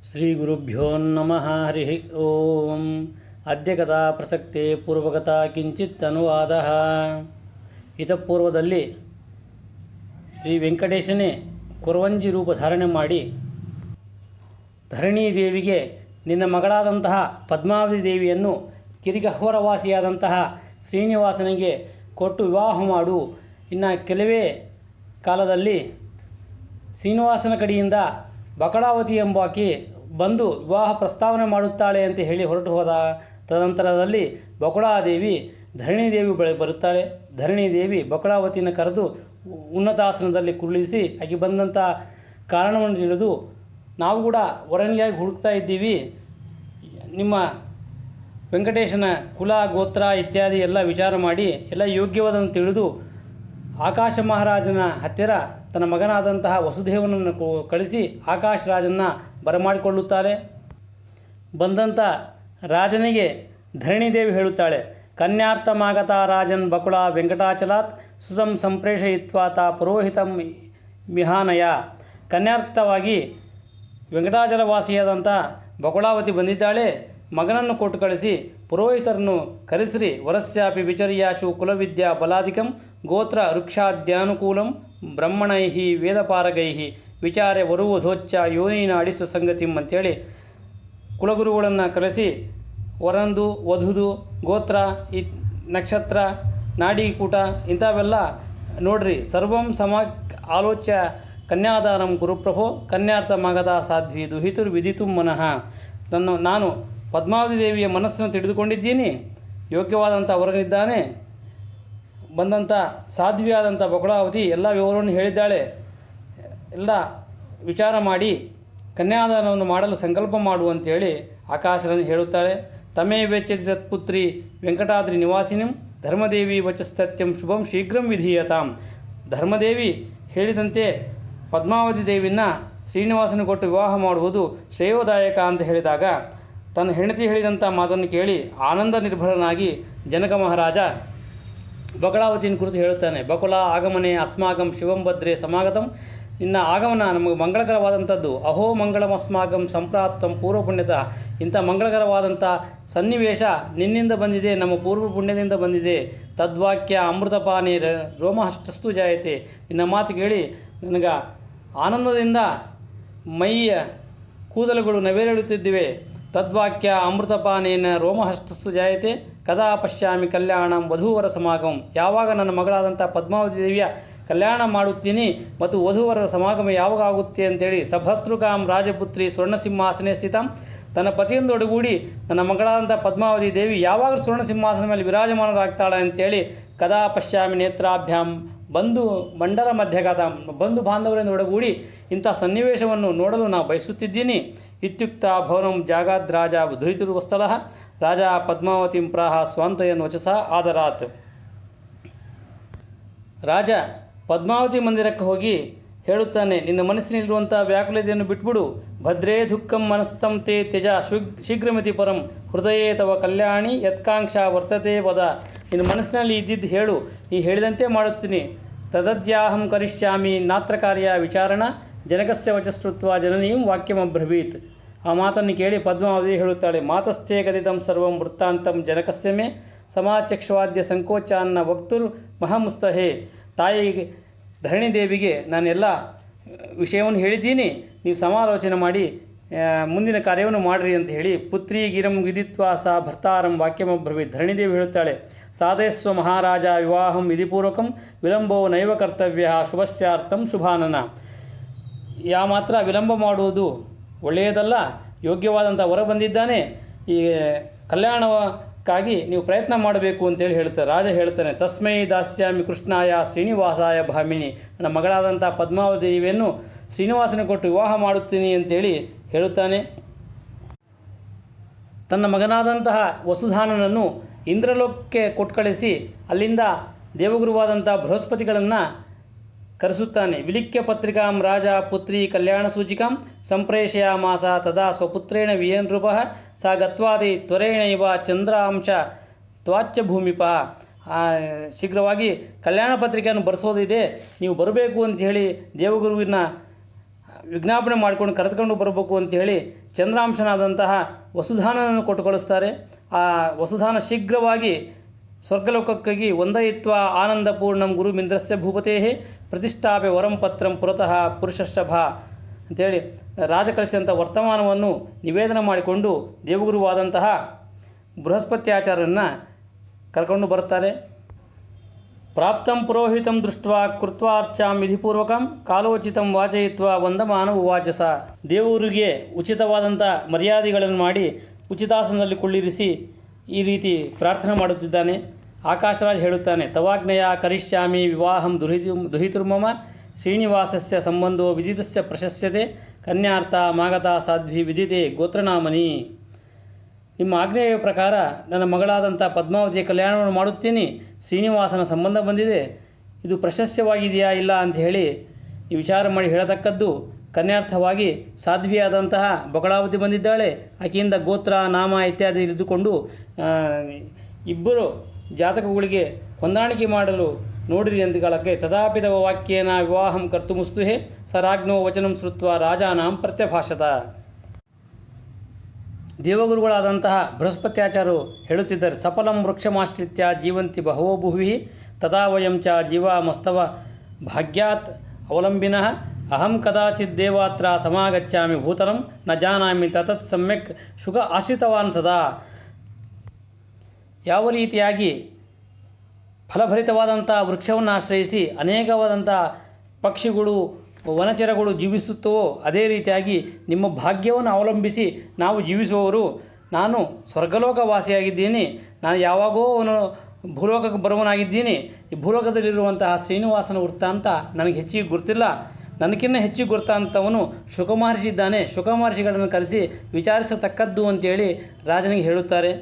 ಶ್ರೀಗುರುಭ್ಯೋ ನಮಃ ಹರಿ ಓಂ. ಅದ್ಯ ಕಥಾ ಪ್ರಸಕ್ತೆ ಪೂರ್ವಕಥಾ ಕಿಂಚಿತ್ ಅನುವಾದ. ಇತಪೂರ್ವದಲ್ಲಿ ಶ್ರೀ ವೆಂಕಟೇಶನೇ ಕೊರವಂಜಿ ರೂಪ ಧಾರಣೆ ಮಾಡಿ ಧರಣೀ ದೇವಿಗೆ ನಿನ್ನ ಮಗಳಾದಂತಹ ಪದ್ಮಾವತಿ ದೇವಿಯನ್ನು ಕಿರಿಗಹ್ವರವಾಸಿಯಾದಂತಹ ಶ್ರೀನಿವಾಸನಿಗೆ ಕೊಟ್ಟು ವಿವಾಹ ಮಾಡು. ಇನ್ನು ಕೆಲವೇ ಕಾಲದಲ್ಲಿ ಶ್ರೀನಿವಾಸನ ಕಡೆಯಿಂದ ಬಕಳಾವತಿ ಎಂಬಾಕಿ ಬಂದು ವಿವಾಹ ಪ್ರಸ್ತಾವನೆ ಮಾಡುತ್ತಾಳೆ ಅಂತ ಹೇಳಿ ಹೊರಟು ಹೋದ. ತದನಂತರದಲ್ಲಿ ಬಕುಳಾದೇವಿ ಧರಣಿದೇವಿ ಬಳಿ ಬರುತ್ತಾಳೆ. ಧರಣಿದೇವಿ ಬಕಳಾವತಿಯನ್ನು ಕರೆದು ಉನ್ನತಾಸನದಲ್ಲಿ ಕುಳ್ಳಿಸಿ ಆಕೆ ಬಂದಂಥ ಕಾರಣವನ್ನು ತಿಳಿದು, ನಾವು ಕೂಡ ವರನಿಗಾಗಿ ಹುಡುಕ್ತಾ ಇದ್ದೀವಿ, ನಿಮ್ಮ ವೆಂಕಟೇಶನ ಕುಲ ಗೋತ್ರ ಇತ್ಯಾದಿ ಎಲ್ಲ ವಿಚಾರ ಮಾಡಿ ಎಲ್ಲ ಯೋಗ್ಯವಾದನ್ನು ತಿಳಿದು ಆಕಾಶ ಮಹಾರಾಜನ ಹತ್ತಿರ ತನ್ನ ಮಗನಾದಂತಹ ವಸುದೇವನನ್ನು ಕಳಿಸಿ ಆಕಾಶ ರಾಜನ್ನು ಬರಮಾಡಿಕೊಳ್ಳುತ್ತಾರೆ. ಬಂದಂಥ ರಾಜನಿಗೆ ಧರಣಿದೇವಿ ಹೇಳುತ್ತಾಳೆ, ಕನ್ಯಾರ್ಥಮಾಗತ ರಾಜನ್ ಬಕುಳ ವೆಂಕಟಾಚಲಾತ್ ಸುಸಂ ಸಂಪ್ರೇಷಯಿತ್ವಾ ತಾ ಪುರೋಹಿತಂ ಮಿಹಾನಯ. ಕನ್ಯಾರ್ಥವಾಗಿ ವೆಂಕಟಾಚಲವಾಸಿಯಾದಂಥ ಬಕುಳಾವತಿ ಬಂದಿದ್ದಾಳೆ, ಮಗನನ್ನು ಕೊಟ್ಟು ಕಳಿಸಿ ಪುರೋಹಿತರನ್ನು ಕರೆಸಿರಿ. ವರಸ್ಯಾಪಿ ವಿಚರ್ಯಾಶು ಕುಲವಿದ್ಯಾ ಬಲಾಧಿಕಂ ಗೋತ್ರ ವೃಕ್ಷಾದ್ಯಾನುಕೂಲಂ ಬ್ರಹ್ಮಣೈ ವೇದಪಾರಗೈ ವಿಚಾರೆ ವರುವಧೋಚ್ಚ ಯೋನಿನಾಡಿ ಸುಸಂಗತಿಂ ಅಂಥೇಳಿ ಕುಲಗುರುಗಳನ್ನು ಕರೆಸಿ ವರಂದು ವಧುದು ಗೋತ್ರ ನಕ್ಷತ್ರ ನಾಡಿಕೂಟ ಇಂಥವೆಲ್ಲ ನೋಡ್ರಿ, ಸರ್ವಂ ಸಮ ಆಲೋಚ್ಯ ಕನ್ಯಾದಾನಂ ಗುರುಪ್ರಭೋ ಕನ್ಯಾರ್ಥಮಾಗದ ಸಾಧ್ವಿ ದುಹಿತುರ್ವಿದಿತು ಮನಃ. ನಾನು ಪದ್ಮಾವತಿ ದೇವಿಯ ಮನಸ್ಸನ್ನು ತಿಳಿದುಕೊಂಡಿದ್ದೀನಿ, ಯೋಗ್ಯವಾದಂಥ ವರನಿದ್ದಾನೆ. ಬಂದಂಥ ಸಾಧ್ವಿಯಾದಂಥ ಬಕುಳಾವತಿ ಎಲ್ಲ ವಿವರವನ್ನು ಹೇಳಿದ್ದಾಳೆ. ಎಲ್ಲ ವಿಚಾರ ಮಾಡಿ ಕನ್ಯಾದಾನವನ್ನು ಮಾಡಲು ಸಂಕಲ್ಪ ಮಾಡುವಂತೇಳಿ ಆಕಾಶರನ್ನು ಹೇಳುತ್ತಾಳೆ. ತಮೇ ವೆಚ್ಚತಿ ತತ್ಪುತ್ರಿ ವೆಂಕಟಾದ್ರಿ ನಿವಾಸಿನಿಂ ಧರ್ಮದೇವಿ ವಚಸ್ತತ್ಯಂ ಶುಭಂ ಶೀಘ್ರಂ ವಿಧೀಯತಾಂ. ಧರ್ಮದೇವಿ ಹೇಳಿದಂತೆ ಪದ್ಮಾವತಿ ದೇವಿಯನ್ನು ಶ್ರೀನಿವಾಸನ ಕೊಟ್ಟು ವಿವಾಹ ಮಾಡುವುದು ಶ್ರೇಯೋದಾಯಕ ಅಂತ ಹೇಳಿದಾಗ ತನ್ನ ಹೆಂಡತಿ ಹೇಳಿದಂಥ ಮಾತನ್ನು ಕೇಳಿ ಆನಂದ ನಿರ್ಭರನಾಗಿ ಜನಕ ಮಹಾರಾಜ ಬಕಳಾವತಿಯನ್ನು ಕುರಿತು ಹೇಳುತ್ತಾನೆ. ಬಕುಲ ಆಗಮನೆ ಅಸ್ಮಾಕಂ ಶಿವಂ ಭದ್ರೇ ಸಮಾಗತಂ. ನಿನ್ನ ಆಗಮನ ನಮಗೆ ಮಂಗಳಕರವಾದಂಥದ್ದು. ಅಹೋ ಮಂಗಳಂ ಅಸ್ಮಾಕಂ ಸಂಪ್ರಾಪ್ತಂ ಪೂರ್ವ ಪುಣ್ಯತಃ. ಇಂಥ ಮಂಗಳಕರವಾದಂಥ ಸನ್ನಿವೇಶ ನಿನ್ನಿಂದ ಬಂದಿದೆ, ನಮ್ಮ ಪೂರ್ವ ಪುಣ್ಯದಿಂದ ಬಂದಿದೆ. ತದ್ವಾಕ್ಯ ಅಮೃತಪಾನಿ ರೋಮಹಷ್ಟಸ್ತು ಜಾಯತೆ. ನಿನ್ನ ಮಾತು ಕೇಳಿ ನನಗೆ ಆನಂದದಿಂದ ಮೈಯ ಕೂದಲುಗಳು ನವೇರೆಳುತ್ತಿದ್ದಿವೆ. ತದ್ವಾಕ್ಯ ಅಮೃತಪಾನೇನ ರೋಮಹಸ್ತಸ್ಸು ಜಾಯತೆ ಕದಾ ಪಶ್ಯಾಮಿ ಕಲ್ಯಾಣಂ ವಧೂವರ ಸಮಾಗಮಂ. ಯಾವಾಗ ನನ್ನ ಮಗಳಾದಂಥ ಪದ್ಮಾವತಿ ದೇವಿಯ ಕಲ್ಯಾಣ ಮಾಡುತ್ತೀನಿ ಮತ್ತು ವಧೂವರರ ಸಮಾಗಮ ಯಾವಾಗ ಆಗುತ್ತೆ ಅಂತೇಳಿ ಸಭರ್ತೃಕಾಂ ರಾಜಪುತ್ರಿ ಸ್ವರ್ಣಸಿಂಹಾಸನೆ ಸ್ಥಿತಂ. ತನ್ನ ಪತಿಯೊಂದೊಡಗೂಡಿ ನನ್ನ ಮಗಳಾದಂಥ ಪದ್ಮಾವತಿ ದೇವಿ ಯಾವಾಗ ಸ್ವರ್ಣಸಿಂಹಾಸನ ಮೇಲೆ ವಿರಾಜಮಾನರಾಗ್ತಾಳೆ ಅಂತೇಳಿ ಕದಾ ಪಶ್ಯಾಮಿ ನೇತ್ರಾಭ್ಯಾಂ ಬಂಧು ಮಂಡಲ ಮಧ್ಯಗಾತ. ಬಂಧು ಬಾಂಧವರೊಡಗೂಡಿ ಇಂಥ ಸನ್ನಿವೇಶವನ್ನು ನೋಡಲು ನಾನು ಬಯಸುತ್ತಿದ್ದೀನಿ. ಇತ್ಯುಕ್ತ ಭವನಂ ಜಾಗಾದ್ರಾಜ ಧುರಿತಿರುವಸ್ಥಳ ರಾಜ ಪದ್ಮಾವತಿಂ ಪ್ರಾಹ ಸ್ವಾಂತಯನ್ ವಚಸ ಆದರಾತ್. ರಾಜ ಪದ್ಮಾವತಿ ಮಂದಿರಕ್ಕೆ ಹೋಗಿ ಹೇಳುತ್ತಾನೆ, ನಿನ್ನ ಮನಸ್ಸಿನಲ್ಲಿರುವಂಥ ವ್ಯಾಕುಲತೆಯನ್ನು ಬಿಟ್ಬಿಡು. ಭದ್ರೇ ದುಃಖಂ ಮನಸ್ತಂ ತೇ ತ್ಯಜ ಶೀಘ್ರಮಿತಿ ಪರಂ ಹೃದಯೇ ತವ ಕಲ್ಯಾಣಿ ಯತ್ಕಾಂಕ್ಷಾ ವರ್ತತೆ ವದ. ನಿನ್ನ ಮನಸ್ಸಿನಲ್ಲಿ ಇದ್ದಿದ್ದು ಹೇಳು, ನೀ ಹೇಳಿದಂತೆ ಮಾಡುತ್ತೀನಿ. ತದದ್ಯಾಹಂ ಕರಿಷ್ಯಾಮಿ ನಾತ್ರ ಕಾರ್ಯ ವಿಚಾರಣ ಜನಕಸ್ಯ ವಚಸ್ಕೃತ್ವ ಜನನೀಂ ವಾಕ್ಯಮಬ್ರವೀತ್. ಆ ಮಾತನ್ನು ಕೇಳಿ ಪದ್ಮಾವತಿ ಹೇಳುತ್ತಾಳೆ, ಮಾತಸ್ಥೇ ಕಥಿತಂ ಸರ್ವಂ ವೃತ್ತಾಂತಂ ಜನಕಸ್ಯ ಮೇ ಸಮಾಚಕ್ಷವಾದ್ಯ ಸಂಕೋಚಾನ್ನ ವಕ್ತುರ್ ಮಹಾಮುಸ್ತಹೇ. ತಾಯಿಗೆ ಧರಣಿದೇವಿಗೆ ನಾನೆಲ್ಲ ವಿಷಯವನ್ನು ಹೇಳಿದ್ದೀನಿ, ನೀವು ಸಮಾಲೋಚನೆ ಮಾಡಿ ಮುಂದಿನ ಕಾರ್ಯವನ್ನು ಮಾಡಿರಿ ಅಂತ ಹೇಳಿ ಪುತ್ರಿ ಗಿರಂ ವಿದಿತ್ವಾ ಸಾ ಭರ್ತಾರಂ ವಾಕ್ಯಮಬ್ರವೀತ್. ಧರಣಿದೇವಿ ಹೇಳುತ್ತಾಳೆ, ಸಾಧಯಸ್ವ ಮಹಾರಾಜ ವಿವಾಹಂ ವಿಧಿಪೂರ್ವಕಂ ವಿಳಂಬೋ ನೈವ ಕರ್ತವ್ಯ ಶುಭಸ್ಯಾರ್ಥಂ ಶುಭಾನನ. ಯಾ ಮಾತ್ರ ವಿಳಂಬ ಮಾಡುವುದು ಒಳ್ಳೆಯದಲ್ಲ, ಯೋಗ್ಯವಾದಂಥ ವರ ಬಂದಿದ್ದಾನೆ, ಈ ಕಲ್ಯಾಣಕ್ಕಾಗಿ ನೀವು ಪ್ರಯತ್ನ ಮಾಡಬೇಕು ಅಂತೇಳಿ ಹೇಳ್ತಾರೆ. ರಾಜ ಹೇಳ್ತಾನೆ, ತಸ್ಮೈ ದಾಸ್ಯಾಮಿ ಕೃಷ್ಣಾಯ ಶ್ರೀನಿವಾಸಾಯ ಭಾಮಿನಿ. ನನ್ನ ಮಗಳಾದಂಥ ಪದ್ಮಾವತಿ ದೇವಿಯನ್ನು ಶ್ರೀನಿವಾಸನ ಕೊಟ್ಟು ವಿವಾಹ ಮಾಡುತ್ತೀನಿ ಅಂತೇಳಿ ಹೇಳುತ್ತಾನೆ. ತನ್ನ ಮಗನಾದಂತಹ ವಸುಧಾನನನ್ನು ಇಂದ್ರಲೋಕಕ್ಕೆ ಕೊಟ್ಟು ಕಳಿಸಿ ಅಲ್ಲಿಂದ ದೇವಗುರುವಾದಂಥ ಬೃಹಸ್ಪತಿಗಳನ್ನು ಕರೆಸುತ್ತಾನೆ. ವಿಲಿಖ್ಯ ಪತ್ರಿಕಾಂ ರಾಜ ಪುತ್ರಿ ಕಲ್ಯಾಣ ಸೂಚಿಕಾಂ ಸಂಪ್ರೇಷಯಾಮಾಸ ತದಾ ಸ್ವಪುತ್ರೇಣ ವಿಯನೃಪ ಸಾ ಗತ್ವಾದಿ ತ್ವರೇಣೈವ ಚಂದ್ರಾಂಶ ತ್ವಾಚ್ಯ ಭೂಮಿಪ. ಶೀಘ್ರವಾಗಿ ಕಲ್ಯಾಣ ಪತ್ರಿಕೆಯನ್ನು ಬರೆಸೋದಿದೆ, ನೀವು ಬರಬೇಕು ಅಂತ ಹೇಳಿ ದೇವಗುರುವಿನ ವಿಜ್ಞಾಪನೆ ಮಾಡಿಕೊಂಡು ಕರೆದುಕೊಂಡು ಬರಬೇಕು ಅಂಥೇಳಿ ಚಂದ್ರಾಂಶನಾದಂತಹ ವಸುಧಾನನನ್ನು ಕೊಟ್ಟು ಕಳಿಸ್ತಾರೆ. ಆ ವಸುಧಾನ ಶೀಘ್ರವಾಗಿ ಸ್ವರ್ಗಲೋಕಕ್ಕಾಗಿ ವಂದಯಿತ್ವ ಆನಂದಪೂರ್ಣಂ ಗುರುಮಿಂದ್ರಸ್ಯ ಭೂಪತೇ ಪ್ರತಿಷ್ಠಾಪೆ ವರಂ ಪತ್ರಂ ಪುರತಃ ಪುರುಷರ್ಷಭ ಅಂಥೇಳಿ ರಾಜ ಕಳಿಸಿದಂಥ ವರ್ತಮಾನವನ್ನು ನಿವೇದನೆ ಮಾಡಿಕೊಂಡು ದೇವಗುರುವಾದಂತಹ ಬೃಹಸ್ಪತ್ಯಾಚಾರ್ಯರನ್ನು ಕರ್ಕೊಂಡು ಬರುತ್ತಾರೆ. ಪ್ರಾಪ್ತಂ ಪುರೋಹಿತಂ ದೃಷ್ಟ್ವಾ ಕೃತ್ವಾರ್ಚಾಂ ವಿಧಿಪೂರ್ವಕಂ ಕಾಲೋಚಿತಂ ವಾಚಯಿತ್ವ ವಂದಮಾನ ಉವಾಚಸ. ದೇವರಿಗೆ ಉಚಿತವಾದಂಥ ಮರ್ಯಾದೆಗಳನ್ನು ಮಾಡಿ ಉಚಿತಾಸನದಲ್ಲಿ ಕುಳ್ಳಿರಿಸಿ ಈ ರೀತಿ ಪ್ರಾರ್ಥನೆ ಮಾಡುತ್ತಿದ್ದಾನೆ. ಆಕಾಶರಾಜ್ ಹೇಳುತ್ತಾನೆ, ತವಾಜ್ಞೆಯ ಕರಿಷ್ಯಾಮಿ ವಿವಾಹಂ ದುಹಿತುರ್ಮಮ ಶ್ರೀನಿವಾಸಸ್ಯ ಸಂಬಂಧೋ ವಿದಿತಸ್ಯ ಪ್ರಶಸ್ಯತೆ ಕನ್ಯಾರ್ಥ ಮಾಗತ ಸಾಧ್ವಿ ವಿದಿತೆ ಗೋತ್ರನಾಮನಿ. ನಿಮ್ಮ ಆಜ್ಞೆಯ ಪ್ರಕಾರ ನನ್ನ ಮಗಳಾದಂಥ ಪದ್ಮಾವತಿಯ ಕಲ್ಯಾಣವನ್ನು ಮಾಡುತ್ತೀನಿ. ಶ್ರೀನಿವಾಸನ ಸಂಬಂಧ ಬಂದಿದೆ, ಇದು ಪ್ರಶಸ್ಯವಾಗಿದೆಯಾ ಇಲ್ಲ ಅಂತ ಹೇಳಿ ವಿಚಾರ ಮಾಡಿ ಹೇಳತಕ್ಕದ್ದು. ಕನ್ಯಾರ್ಥವಾಗಿ ಸಾಧ್ವಿಯಾದಂತಹ ಬಕಳಾವತಿ ಬಂದಿದ್ದಾಳೆ. ಆಕೆಯಿಂದ ಗೋತ್ರ ನಾಮ ಇತ್ಯಾದಿ ಇರಿದುಕೊಂಡು ಇಬ್ಬರು ಜಾತಕಗಳಿಗೆ ಹೊಂದಾಣಿಕೆ ಮಾಡಲು ನೋಡಿರಿ ಅಂತ ಕಾಲಕ್ಕೆ ತದಾಪಿತವ ವಾಕ್ಯೇನ ವಿವಾಹಂ ಕರ್ತುಮುಸ್ತುಹೆ ಸರಾಜ್ಞೋ ವಚನಂ ಶ್ರುತ್ವ ರಾಜಾನಾಂ ಪ್ರತ್ಯಭಾಷತ. ದೇವಗುರುಗಳಾದಂತಹ ಬೃಹಸ್ಪತ್ಯಾಚಾರ್ಯರು ಹೇಳುತ್ತಿದ್ದಾರೆ, ಸಫಲಂ ವೃಕ್ಷಮಾಶ್ರಿತ್ಯ ಜೀವಂತಿ ಬಹವೋ ಭುವಿ ತದಾ ವಯಂ ಚ ಜೀವಾಮಸ್ತವ ಭಾಗ್ಯಾತ್ ಅವಲಂಬಿನಃ ಅಹಂ ಕದಾಚಿತ್ ದೇವಾತ್ರ ಸಮಾಗಚ್ಚಾಮಿ ಭೂತಲಂ ನ ಜಾನಾಮಿ ತತತ್ ಸಮ್ಯಕ್ ಶುಕ ಆಶ್ರಿತವಾನ್ ಸದಾ. ಯಾವ ರೀತಿಯಾಗಿ ಫಲಭರಿತವಾದಂಥ ವೃಕ್ಷವನ್ನು ಆಶ್ರಯಿಸಿ ಅನೇಕವಾದಂಥ ಪಕ್ಷಿಗಳು ವನಚರಗಳು ಜೀವಿಸುತ್ತವೋ ಅದೇ ರೀತಿಯಾಗಿ ನಿಮ್ಮ ಭಾಗ್ಯವನ್ನು ಅವಲಂಬಿಸಿ ನಾವು ಜೀವಿಸುವವರು. ನಾನು ಸ್ವರ್ಗಲೋಕವಾಸಿಯಾಗಿದ್ದೀನಿ, ನಾನು ಯಾವಾಗೋ ಅವನು ಭೂಲೋಕಕ್ಕೆ ಬರುವನಾಗಿದ್ದೀನಿ. ಈ ಭೂಲೋಕದಲ್ಲಿರುವಂತಹ ಶ್ರೀನಿವಾಸನ ವೃತ್ತಾಂತ ನನಗೆ ಹೆಚ್ಚಿಗೆ ಗುರ್ತಿಲ್ಲ. ನನಗಿನ್ನ ಹೆಚ್ಚಿಗೆ ಗುರ್ತಾಂತವನು ಶುಕಮಹರ್ಷಿ ಇದ್ದಾನೆ. ಶುಕಮಹರ್ಷಿಗಳನ್ನು ಕರೆಸಿ ವಿಚಾರಿಸತಕ್ಕದ್ದು ಅಂತೇಳಿ ರಾಜನಿಗೆ ಹೇಳುತ್ತಾರೆ.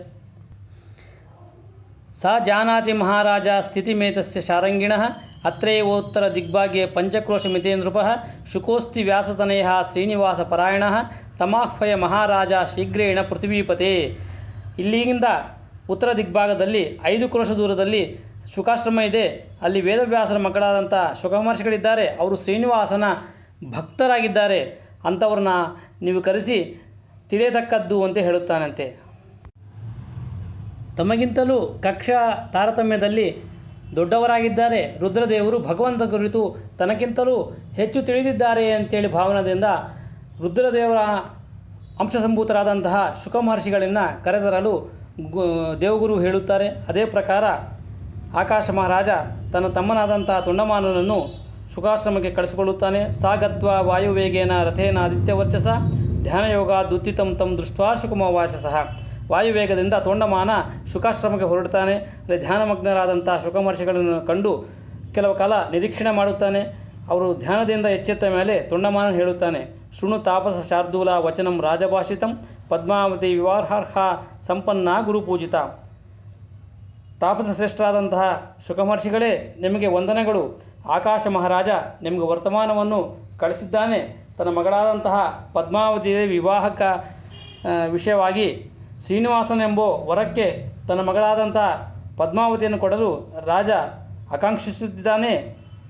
ಸ ಜಾನಾತಿ ಮಹಾರಾಜ ಸ್ಥಿತಿಮೇತಸ್ಯ ಶಾರಂಗಿಣಃ ಅತ್ರೈವೋತ್ತರ ದಿಗ್ಭಾಗ್ಯೆ ಪಂಚಕ್ರೋಶ ಮಿತೇಂದ್ರಪಃ ಶುಕೋಸ್ತಿ ವ್ಯಾಸತನಯ ಶ್ರೀನಿವಾಸ ಪರಾಯಣಃ ತಮಾಹ್ವಯ ಮಹಾರಾಜ ಶೀಘ್ರೇಣ ಪೃಥ್ವೀಪತೆ. ಇಲ್ಲಿಂದ ಉತ್ತರ ದಿಗ್ಭಾಗದಲ್ಲಿ 5 ಕ್ರೋಶ ದೂರದಲ್ಲಿ ಶುಕಾಶ್ರಮ ಇದೆ. ಅಲ್ಲಿ ವೇದವ್ಯಾಸನ ಮಕ್ಕಳಾದಂಥ ಶುಕಮಹರ್ಷಿಗಳಿದ್ದಾರೆ. ಅವರು ಶ್ರೀನಿವಾಸನ ಭಕ್ತರಾಗಿದ್ದಾರೆ. ಅಂಥವ್ರನ್ನ ನೀವು ಕರೆಸಿ ತಿಳಿಯತಕ್ಕದ್ದು ಅಂತ ಹೇಳುತ್ತಾನಂತೆ. ತಮಗಿಂತಲೂ ಕಕ್ಷ ತಾರತಮ್ಯದಲ್ಲಿ ದೊಡ್ಡವರಾಗಿದ್ದಾರೆ. ರುದ್ರದೇವರು ಭಗವಂತ ಕುರಿತು ತನಗಿಂತಲೂ ಹೆಚ್ಚು ತಿಳಿದಿದ್ದಾರೆ ಅಂತೇಳಿ ಭಾವನದಿಂದ ರುದ್ರದೇವರ ಅಂಶಸಂಭೂತರಾದಂತಹ ಶುಕಮಹರ್ಷಿಗಳಿಂದ ಕರೆತರಲು ದೇವಗುರು ಹೇಳುತ್ತಾರೆ. ಅದೇ ಪ್ರಕಾರ ಆಕಾಶ ಮಹಾರಾಜ ತನ್ನ ತಮ್ಮನಾದಂತಹ ತೊಂಡಮಾನನನ್ನು ಶುಕಾಶ್ರಮಕ್ಕೆ ಕಳಿಸಿಕೊಳ್ಳುತ್ತಾನೆ. ಸಾಗತ್ವ ವಾಯುವೇಗೇನ ರಥೇನ ಆದಿತ್ಯವರ್ಚಸ ಧ್ಯಾನಯೋಗ ದುತ್ತಿತಂ ತಂ ದೃಷ್ಟ್ವಾ ಶುಕಮವಾಚಸಃ. ವಾಯುವೇಗದಿಂದ ತೊಂಡಮಾನ ಶುಕಾಶ್ರಮಕ್ಕೆ ಹೊರಡ್ತಾನೆ. ಅಲ್ಲಿ ಧ್ಯಾನಮಗ್ನರಾದಂಥ ಶುಕಮಹರ್ಷಿಗಳನ್ನು ಕಂಡು ಕೆಲವು ಕಾಲ ನಿರೀಕ್ಷಣೆ ಮಾಡುತ್ತಾನೆ. ಅವರು ಧ್ಯಾನದಿಂದ ಎಚ್ಚೆತ್ತ ಮೇಲೆ ತೊಂಡಮಾನ ಹೇಳುತ್ತಾನೆ, ಶೃಣು ತಾಪಸ ಶಾರ್ದೂಲ ವಚನಂ ರಾಜಭಾಷಿತಂ ಪದ್ಮಾವತಿ ವಿವಾಹಾರ್ಹ ಸಂಪನ್ನ ಗುರುಪೂಜಿತ. ತಾಪಸ ಶ್ರೇಷ್ಠರಾದಂತಹ ಶುಕಮಹರ್ಷಿಗಳೇ, ನಿಮಗೆ ವಂದನೆಗಳು. ಆಕಾಶ ಮಹಾರಾಜ ನಿಮಗೆ ವರ್ತಮಾನವನ್ನು ಕಳಿಸಿದ್ದಾನೆ. ತನ್ನ ಮಗಳಾದಂತಹ ಪದ್ಮಾವತಿಯ ವಿವಾಹಕ ವಿಷಯವಾಗಿ ಶ್ರೀನಿವಾಸನೆಂಬ ವರಕ್ಕೆ ತನ್ನ ಮಗಳಾದಂಥ ಪದ್ಮಾವತಿಯನ್ನು ಕೊಡಲು ರಾಜ ಆಕಾಂಕ್ಷಿಸುತ್ತಿದ್ದಾನೆ.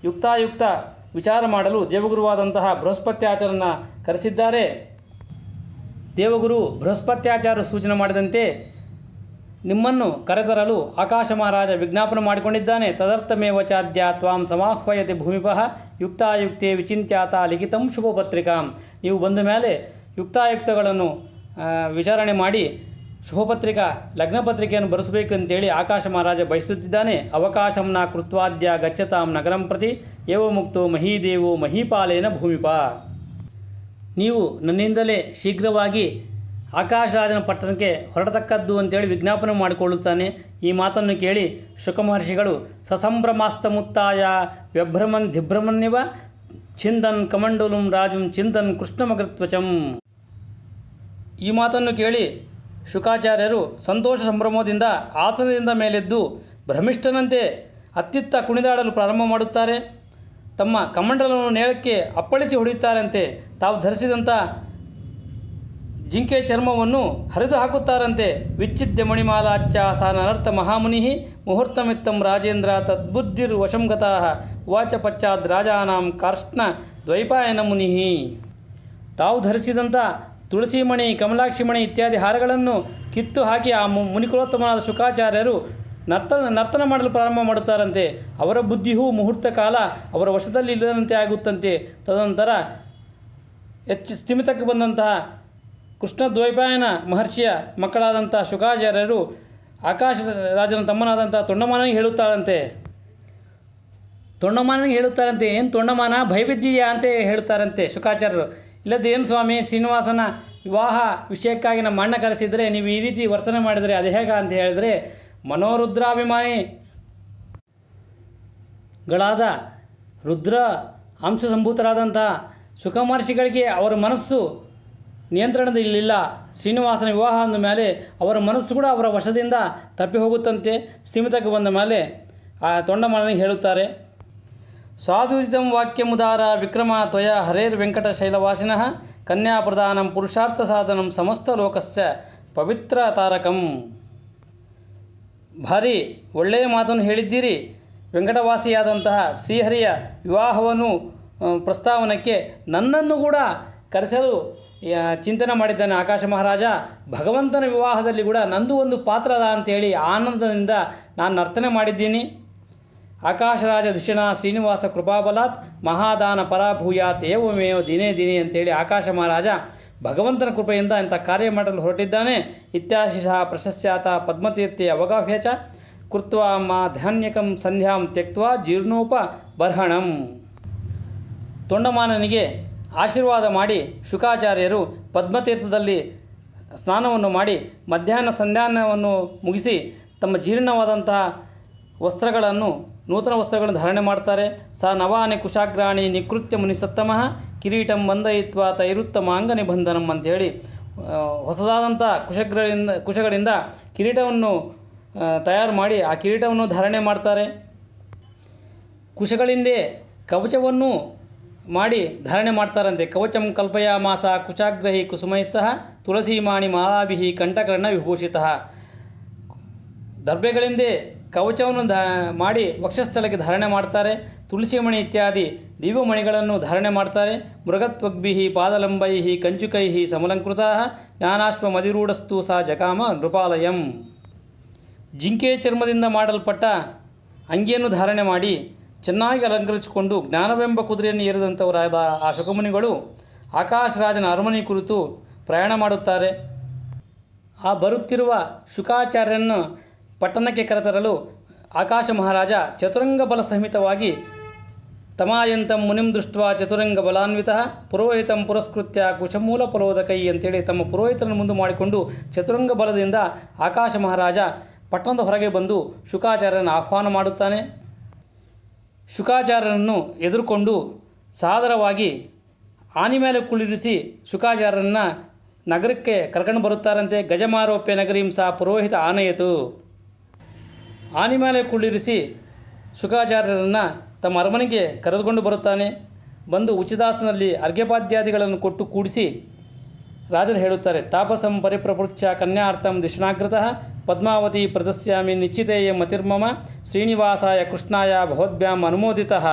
ಯುಕ್ತಾಯುಕ್ತ ವಿಚಾರ ಮಾಡಲು ದೇವಗುರುವಾದಂತಹ ಬೃಹಸ್ಪತ್ಯಾಚಾರ್ಯರನ್ನ ಕರೆಸಿದ್ದಾರೆ. ದೇವಗುರು ಬೃಹಸ್ಪತ್ಯಾಚಾರ್ಯರು ಸೂಚನೆ ಮಾಡಿದಂತೆ ನಿಮ್ಮನ್ನು ಕರೆತರಲು ಆಕಾಶ ಮಹಾರಾಜ ವಿಜ್ಞಾಪನೆ ಮಾಡಿಕೊಂಡಿದ್ದಾನೆ. ತದರ್ಥಮೇವ ಚಾದ್ಯ ತ್ವಾಂ ಸಮಾಹ್ವಯತೆ ಭೂಮಿಪಃ ಯುಕ್ತಾಯುಕ್ತೆ ವಿಚಿಂತ್ಯಾತ ಲಿಖಿತಂ ಶುಭಪತ್ರಿಕಾಂ. ನೀವು ಬಂದ ಮೇಲೆ ಯುಕ್ತಾಯುಕ್ತಗಳನ್ನು ವಿಚಾರಣೆ ಮಾಡಿ ಶುಭಪತ್ರಿಕಾ ಲಗ್ನಪತ್ರಿಕೆಯನ್ನು ಬರೆಸಬೇಕು ಅಂತೇಳಿ ಆಕಾಶ ಮಹಾರಾಜ ಬಯಸುತ್ತಿದ್ದಾನೆ. ಅವಕಾಶಂನ ಕೃತ್ವಾದ್ಯ ಗಚ್ಚತಾಂ ನಗರಂ ಪ್ರತಿ ಏವ ಮುಕ್ತೋ ಮಹೀದೇವೋ ಮಹೀಪಾಲೇನ ಭೂಮಿಪ. ನೀವು ನನ್ನಿಂದಲೇ ಶೀಘ್ರವಾಗಿ ಆಕಾಶರಾಜನ ಪಟ್ಟಣಕ್ಕೆ ಹೊರಡತಕ್ಕದ್ದು ಅಂತೇಳಿ ವಿಜ್ಞಾಪನೆ ಮಾಡಿಕೊಳ್ಳುತ್ತಾನೆ. ಈ ಮಾತನ್ನು ಕೇಳಿ ಶುಕಮಹರ್ಷಿಗಳು ಸಸಂಭ್ರಮಾಸ್ತಮುತ್ತಾಯ ವ್ಯಭ್ರಮನ್ ದಿಭ್ರಮನ್ಯವ ಛಿಂದನ್ ಕಮಂಡಲುಂ ರಾಜುಂ ಚಿಂತನ್ ಕೃಷ್ಣಮಗೃತ್ವಚಂ. ಈ ಮಾತನ್ನು ಕೇಳಿ ಶುಕಾಚಾರ್ಯರು ಸಂತೋಷ ಸಂಭ್ರಮದಿಂದ ಆಸನದಿಂದ ಮೇಲೆದ್ದು ಭ್ರಮಿಷ್ಠನಂತೆ ಅತ್ತಿತ್ತ ಕುಣಿದಾಡಲು ಪ್ರಾರಂಭ ಮಾಡುತ್ತಾರೆ. ತಮ್ಮ ಕಮಂಡಲವನ್ನು ನೇಳಕ್ಕೆ ಅಪ್ಪಳಿಸಿ ಹೊಡೆಯುತ್ತಾರಂತೆ. ತಾವು ಧರಿಸಿದಂಥ ಜಿಂಕೆ ಚರ್ಮವನ್ನು ಹರಿದು ಹಾಕುತ್ತಾರಂತೆ. ವಿಚ್ಛಿದ್ಯ ಮಣಿಮಾಲಾಚ್ಯ ಸಾ ನನರ್ಥ ಮಹಾಮುನಿ ಮುಹೂರ್ತಮಿತ್ತಂ ರಾಜೇಂದ್ರ ತದ್ಬುದ್ಧಿರ್ ವಶಂಗತಃ ಉವಾಚ ಪಶ್ಚಾದ್ ರಾಜಾನಾಂ ಕಾರ್ಷ್ಣ ದ್ವೈಪಾಯನ ಮುನಿ. ತಾವು ಧರಿಸಿದಂಥ ತುಳಸಿಮಣಿ, ಕಮಲಾಕ್ಷಿಮಣಿ ಇತ್ಯಾದಿ ಹಾರಗಳನ್ನು ಕಿತ್ತು ಹಾಕಿ ಆ ಮುನಿಕುಲೋತ್ತಮನಾದ ಶುಕಾಚಾರ್ಯರು ನರ್ತನ ಮಾಡಲು ಪ್ರಾರಂಭ ಮಾಡುತ್ತಾರಂತೆ. ಅವರ ಬುದ್ಧಿಯೂ ಮುಹೂರ್ತ ಕಾಲ ಅವರ ವಶದಲ್ಲಿ ಇಲ್ಲದಂತೆ ಆಗುತ್ತಂತೆ. ತದನಂತರ ಸ್ಥಿಮಿತಕ್ಕೆ ಬಂದಂತಹ ಕೃಷ್ಣದ್ವೈಪಾಯನ ಮಹರ್ಷಿಯ ಮಕ್ಕಳಾದಂಥ ಶುಕಾಚಾರ್ಯರು ಆಕಾಶ ರಾಜನ ತಮ್ಮನಾದಂಥ ತೊಂಡಮಾನನಿಗೆ ಹೇಳುತ್ತಾರಂತೆ. ಏನು ತೊಂಡಮಾನ ಭಯಬಿದ್ದೀಯಾ ಅಂತ ಹೇಳುತ್ತಾರಂತೆ ಶುಕಾಚಾರ್ಯರು. ಇಲ್ಲದೆ ಏನು ಸ್ವಾಮಿ, ಶ್ರೀನಿವಾಸನ ವಿವಾಹ ವಿಷಯಕ್ಕಾಗಿ ನಮ್ಮ ಅಣ್ಣ ಕರೆಸಿದರೆ ನೀವು ಈ ರೀತಿ ವರ್ತನೆ ಮಾಡಿದರೆ ಅದು ಹೇಗ ಅಂತ ಹೇಳಿದರೆ, ಮನೋರುದ್ರಾಭಿಮಾನಿಗಳಾದ ರುದ್ರ ಅಂಶ ಸಂಭೂತರಾದಂತಹ ಶುಕ ಮಹರ್ಷಿಗಳಿಗೆ ಅವರ ಮನಸ್ಸು ನಿಯಂತ್ರಣದಲ್ಲಿಲ್ಲ. ಶ್ರೀನಿವಾಸನ ವಿವಾಹ ಅಂದ ಮೇಲೆ ಅವರ ಮನಸ್ಸು ಕೂಡ ಅವರ ವಶದಿಂದ ತಪ್ಪಿ ಹೋಗುತ್ತಂತೆ. ಸ್ಥಿಮಿತಕ್ಕೆ ಬಂದ ಮೇಲೆ ಆ ತೊಂಡಮಾನನಿಗೆ ಹೇಳುತ್ತಾರೆ, ಸ್ವಾದುದಿತಂ ವಾಕ್ಯಮುದಾರ ವಿಕ್ರಮ ತ್ವಯ ಹರೇರ್ ವೆಂಕಟ ಶೈಲವಾಸಿನಃ ಕನ್ಯಾ ಪ್ರದಾನಂ ಪುರುಷಾರ್ಥ ಸಾಧನಂ ಸಮಸ್ತ ಲೋಕಸ್ಯ ಪವಿತ್ರ ತಾರಕಂ. ಭಾರಿ ಒಳ್ಳೆಯ ಮಾತನ್ನು ಹೇಳಿದ್ದೀರಿ. ವೆಂಕಟವಾಸಿಯಾದಂತಹ ಶ್ರೀಹರಿಯ ವಿವಾಹವನ್ನು ಪ್ರಸ್ತಾವನಕ್ಕೆ ನನ್ನನ್ನು ಕೂಡ ಕರೆಸಲು ಚಿಂತನೆ ಮಾಡಿದ್ದಾನೆ ಆಕಾಶ ಮಹಾರಾಜ. ಭಗವಂತನ ವಿವಾಹದಲ್ಲಿ ಕೂಡ ನಂದು ಒಂದು ಪಾತ್ರ ಅದ ಅಂತೇಳಿ ಆನಂದದಿಂದ ನಾನು ನರ್ತನೆ ಮಾಡಿದ್ದೀನಿ. ಆಕಾಶರಾಜ ಧಿಷಣ ಶ್ರೀನಿವಾಸ ಕೃಪಾಬಲಾತ್ ಮಹಾದಾನ ಪರಾಭೂಯಾತ್ ಏವಮೇವ ದಿನೇ ದಿನೇ ಅಂತೇಳಿ ಆಕಾಶ ಮಹಾರಾಜ ಭಗವಂತನ ಕೃಪೆಯಿಂದ ಇಂಥ ಕಾರ್ಯ ಮಾಡಲು ಹೊರಟಿದ್ದಾನೆ. ಇತ್ಯಾಶಿಷಃ ಪ್ರಶಸ್ಯಾತ ಪದ್ಮತೀರ್ಥೆ ಅವಗಾಹ್ಯ ಚ ಕೃತ್ವಾ ಮಾ ಧಾನ್ಯಕಂ ಸಂಧ್ಯಾಂ ತ್ಯಕ್ತ್ವಾ ಜೀರ್ಣೋಪಬರ್ಹಣಂ. ತೊಂಡಮಾನನಿಗೆ ಆಶೀರ್ವಾದ ಮಾಡಿ ಶುಕಾಚಾರ್ಯರು ಪದ್ಮತೀರ್ಥದಲ್ಲಿ ಸ್ನಾನವನ್ನು ಮಾಡಿ ಮಧ್ಯಾಹ್ನ ಸಂಧ್ಯಾನವನ್ನು ಮುಗಿಸಿ ತಮ್ಮ ಜೀರ್ಣವಾದಂತಹ ನೂತನ ವಸ್ತ್ರಗಳನ್ನು ಧಾರಣೆ ಮಾಡ್ತಾರೆ. ಸ ನವಾನಿ ಕುಶಾಗ್ರಾಣಿ ನಿಕೃತ್ಯ ಮುನಿಸತ್ತಮಃ ಕಿರೀಟಂ ಬಂಧಯಿತ್ವ ತೈರುತ್ತಮಾಂಗ ನಿಬಂಧನಂ ಅಂಥೇಳಿ ಹೊಸದಾದಂಥ ಕುಶಗಳಿಂದ ಕಿರೀಟವನ್ನು ತಯಾರು ಮಾಡಿ ಆ ಕಿರೀಟವನ್ನು ಧಾರಣೆ ಮಾಡ್ತಾರೆ. ಕುಶಗಳಿಂದೇ ಕವಚವನ್ನು ಮಾಡಿ ಧಾರಣೆ ಮಾಡ್ತಾರಂತೆ. ಕವಚಂ ಕಲ್ಪಯಾಮಾಸ ಕುಶಾಗ್ರಹಿ ಕುಸುಮೈ ಸಹ ತುಳಸೀಮಾಣಿ ಮಾಲಾಭಿಹಿ ಕಂಠಕರ್ಣ ವಿಭೂಷಿತಃ. ದರ್ಭೆಗಳಿಂದೇ ಕವಚವನ್ನು ಮಾಡಿ ವಕ್ಷಸ್ಥಳಕ್ಕೆ ಧಾರಣೆ ಮಾಡ್ತಾರೆ. ತುಳಸಿಮಣಿ ಇತ್ಯಾದಿ ದಿವ್ಯಮಣಿಗಳನ್ನು ಧಾರಣೆ ಮಾಡ್ತಾರೆ. ಮೃಗತ್ವಗ್ಭಿ ಪಾದಲಂಬೈ ಕಂಚುಕೈ ಸಮಲಂಕೃತ ಜ್ಞಾನಾಶ್ವ ಮದಿರೂಢಸ್ತು ಸಾ ಜಕಾಮ ನೃಪಾಲಯಂ. ಜಿಂಕೆ ಚರ್ಮದಿಂದ ಮಾಡಲ್ಪಟ್ಟ ಅಂಗಿಯನ್ನು ಧಾರಣೆ ಮಾಡಿ ಚೆನ್ನಾಗಿ ಅಲಂಕರಿಸಿಕೊಂಡು ಜ್ಞಾನವೆಂಬ ಕುದುರೆಯನ್ನು ಏರಿದಂಥವರಾದ ಆ ಶುಕಮುನಿಗಳು ಆಕಾಶರಾಜನ ಅರಮನೆ ಕುರಿತು ಪ್ರಯಾಣ ಮಾಡುತ್ತಾರೆ. ಆ ಬರುತ್ತಿರುವ ಶುಕಾಚಾರ್ಯರನ್ನು ಪಟ್ಟಣಕ್ಕೆ ಕರೆತರಲು ಆಕಾಶ ಮಹಾರಾಜ ಚತುರಂಗ ಬಲ ಸಹಿತವಾಗಿ ತಮಾಯಂತಂ ಮುನಿಂ ದೃಷ್ಟ್ವಾ ಚತುರಂಗ ಬಲಾನ್ವಿತ ಪುರೋಹಿತಂ ಪುರಸ್ಕೃತ್ಯ ಕುಶಮೂಲ ಫಲೋದಕೈ ಅಂತೇಳಿ ತಮ್ಮ ಪುರೋಹಿತರನ್ನು ಮುಂದೆ ಮಾಡಿಕೊಂಡು ಚತುರಂಗ ಬಲದಿಂದ ಆಕಾಶ ಮಹಾರಾಜ ಪಟ್ಟಣದ ಹೊರಗೆ ಬಂದು ಶುಕಾಚಾರ್ಯರನ್ನು ಆಹ್ವಾನ ಮಾಡುತ್ತಾನೆ. ಶುಕಾಚಾರ್ಯರನ್ನು ಎದುರುಕೊಂಡು ಸಾದರವಾಗಿ ಆನೆ ಮೇಲೆ ಕುಳ್ಳಿರಿಸಿ ಶುಕಾಚಾರ್ಯರನ್ನು ನಗರಕ್ಕೆ ಕರ್ಕೊಂಡು ಬರುತ್ತಾರಂತೆ. ಗಜಮಾರೋಪ್ಯ ನಗರೀಂ ಸಾ ಪುರೋಹಿತ ಆನಯತು. ಆನೆ ಮೇಲೆ ಕುಳ್ಳಿರಿಸಿ ಶುಕಾಚಾರ್ಯರನ್ನು ತಮ್ಮ ಅರಮನೆಗೆ ಕರೆದುಕೊಂಡು ಬರುತ್ತಾನೆ. ಬಂದು ಉಚಿತಾಸನಲ್ಲಿ ಅರ್ಘ್ಯಪಾದ್ಯಾದಿಗಳನ್ನು ಕೊಟ್ಟು ಕೂಡಿಸಿ ರಾಜರು ಹೇಳುತ್ತಾರೆ, ತಾಪಸಂ ಪರಿಪ್ರಪೃಚ್ಛ ಕನ್ಯಾರ್ಥಂ ದಿಶನಾಗ್ರತಃ ಪದ್ಮಾವತಿ ಪ್ರದಸ್ಯಾಮಿ ನಿಶ್ಚಿತೇಯ ಮತಿರ್ಮಮ ಶ್ರೀನಿವಾಸಾಯ ಕೃಷ್ಣಾಯ ಭವದ್ಭ್ಯಾಂ ಅನುಮೋದಿತಃ.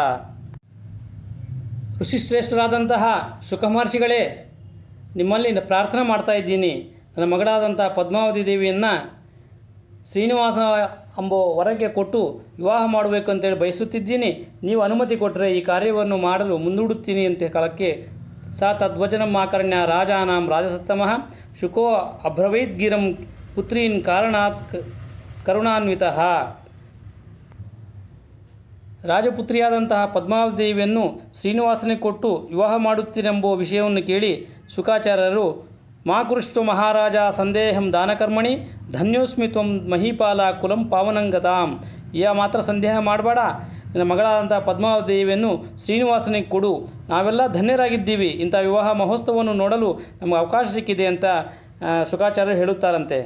ಋಷಿಶ್ರೇಷ್ಠರಾದಂತಹ ಶುಕಮಹರ್ಷಿಗಳೇ, ನಿಮ್ಮಲ್ಲಿ ಪ್ರಾರ್ಥನೆ ಮಾಡ್ತಾ ಇದ್ದೀನಿ. ನನ್ನ ಮಗಳಾದಂಥ ಪದ್ಮಾವತಿ ದೇವಿಯನ್ನು ಶ್ರೀನಿವಾಸ ಎಂಬೋ ವರಕ್ಕೆ ಕೊಟ್ಟು ವಿವಾಹ ಮಾಡಬೇಕು ಅಂತೇಳಿ ಬಯಸುತ್ತಿದ್ದೀನಿ. ನೀವು ಅನುಮತಿ ಕೊಟ್ಟರೆ ಈ ಕಾರ್ಯವನ್ನು ಮಾಡಲು ಮುಂದೂಡುತ್ತೀನಿ ಅಂತ ಕಾಲಕ್ಕೆ ಸಾ ತದ್ವಚನಂ ಆಕರ್ಣ್ಯ ರಾಜಾನಾಂ ರಾಜಸತ್ತಮಃ ಶುಕೋ ಅಬ್ರವೈದ್ಗಿರಂ ಪುತ್ರೀನ್ ಕಾರಣಾತ್ ಕರುಣಾನ್ವಿತಃ. ರಾಜಪುತ್ರಿಯಾದಂತಹ ಪದ್ಮಾವತಿ ದೇವಿಯನ್ನು ಶ್ರೀನಿವಾಸನಿಗೆ ಕೊಟ್ಟು ವಿವಾಹ ಮಾಡುತ್ತೀರೆಂಬ ವಿಷಯವನ್ನು ಕೇಳಿ ಶುಕಾಚಾರ್ಯರು, ಮಾ ಕುರುಷ್ವ ಮಹಾರಾಜ ಸಂದೇಹಂ ದಾನಕರ್ಮಣಿ ಧನ್ಯೋಸ್ಮಿ ತ್ವಂ ಮಹೀಪಾಲ ಕುಲಂ ಪಾವನಂಗತಾಂ. ಮಾತ್ರ ಸಂದೇಹ ಮಾಡಬೇಡ, ನಿನ್ನ ಮಗಳಾದಂಥ ಪದ್ಮಾವತಿ ದೇವಿಯನ್ನು ಶ್ರೀನಿವಾಸನಿಗೆ ಕೊಡು, ನಾವೆಲ್ಲ ಧನ್ಯರಾಗಿದ್ದೀವಿ, ಇಂಥ ವಿವಾಹ ಮಹೋತ್ಸವವನ್ನು ನೋಡಲು ನಮಗೆ ಅವಕಾಶ ಸಿಕ್ಕಿದೆ ಅಂತ ಶುಕಾಚಾರ್ಯರು ಹೇಳುತ್ತಾರಂತೆ.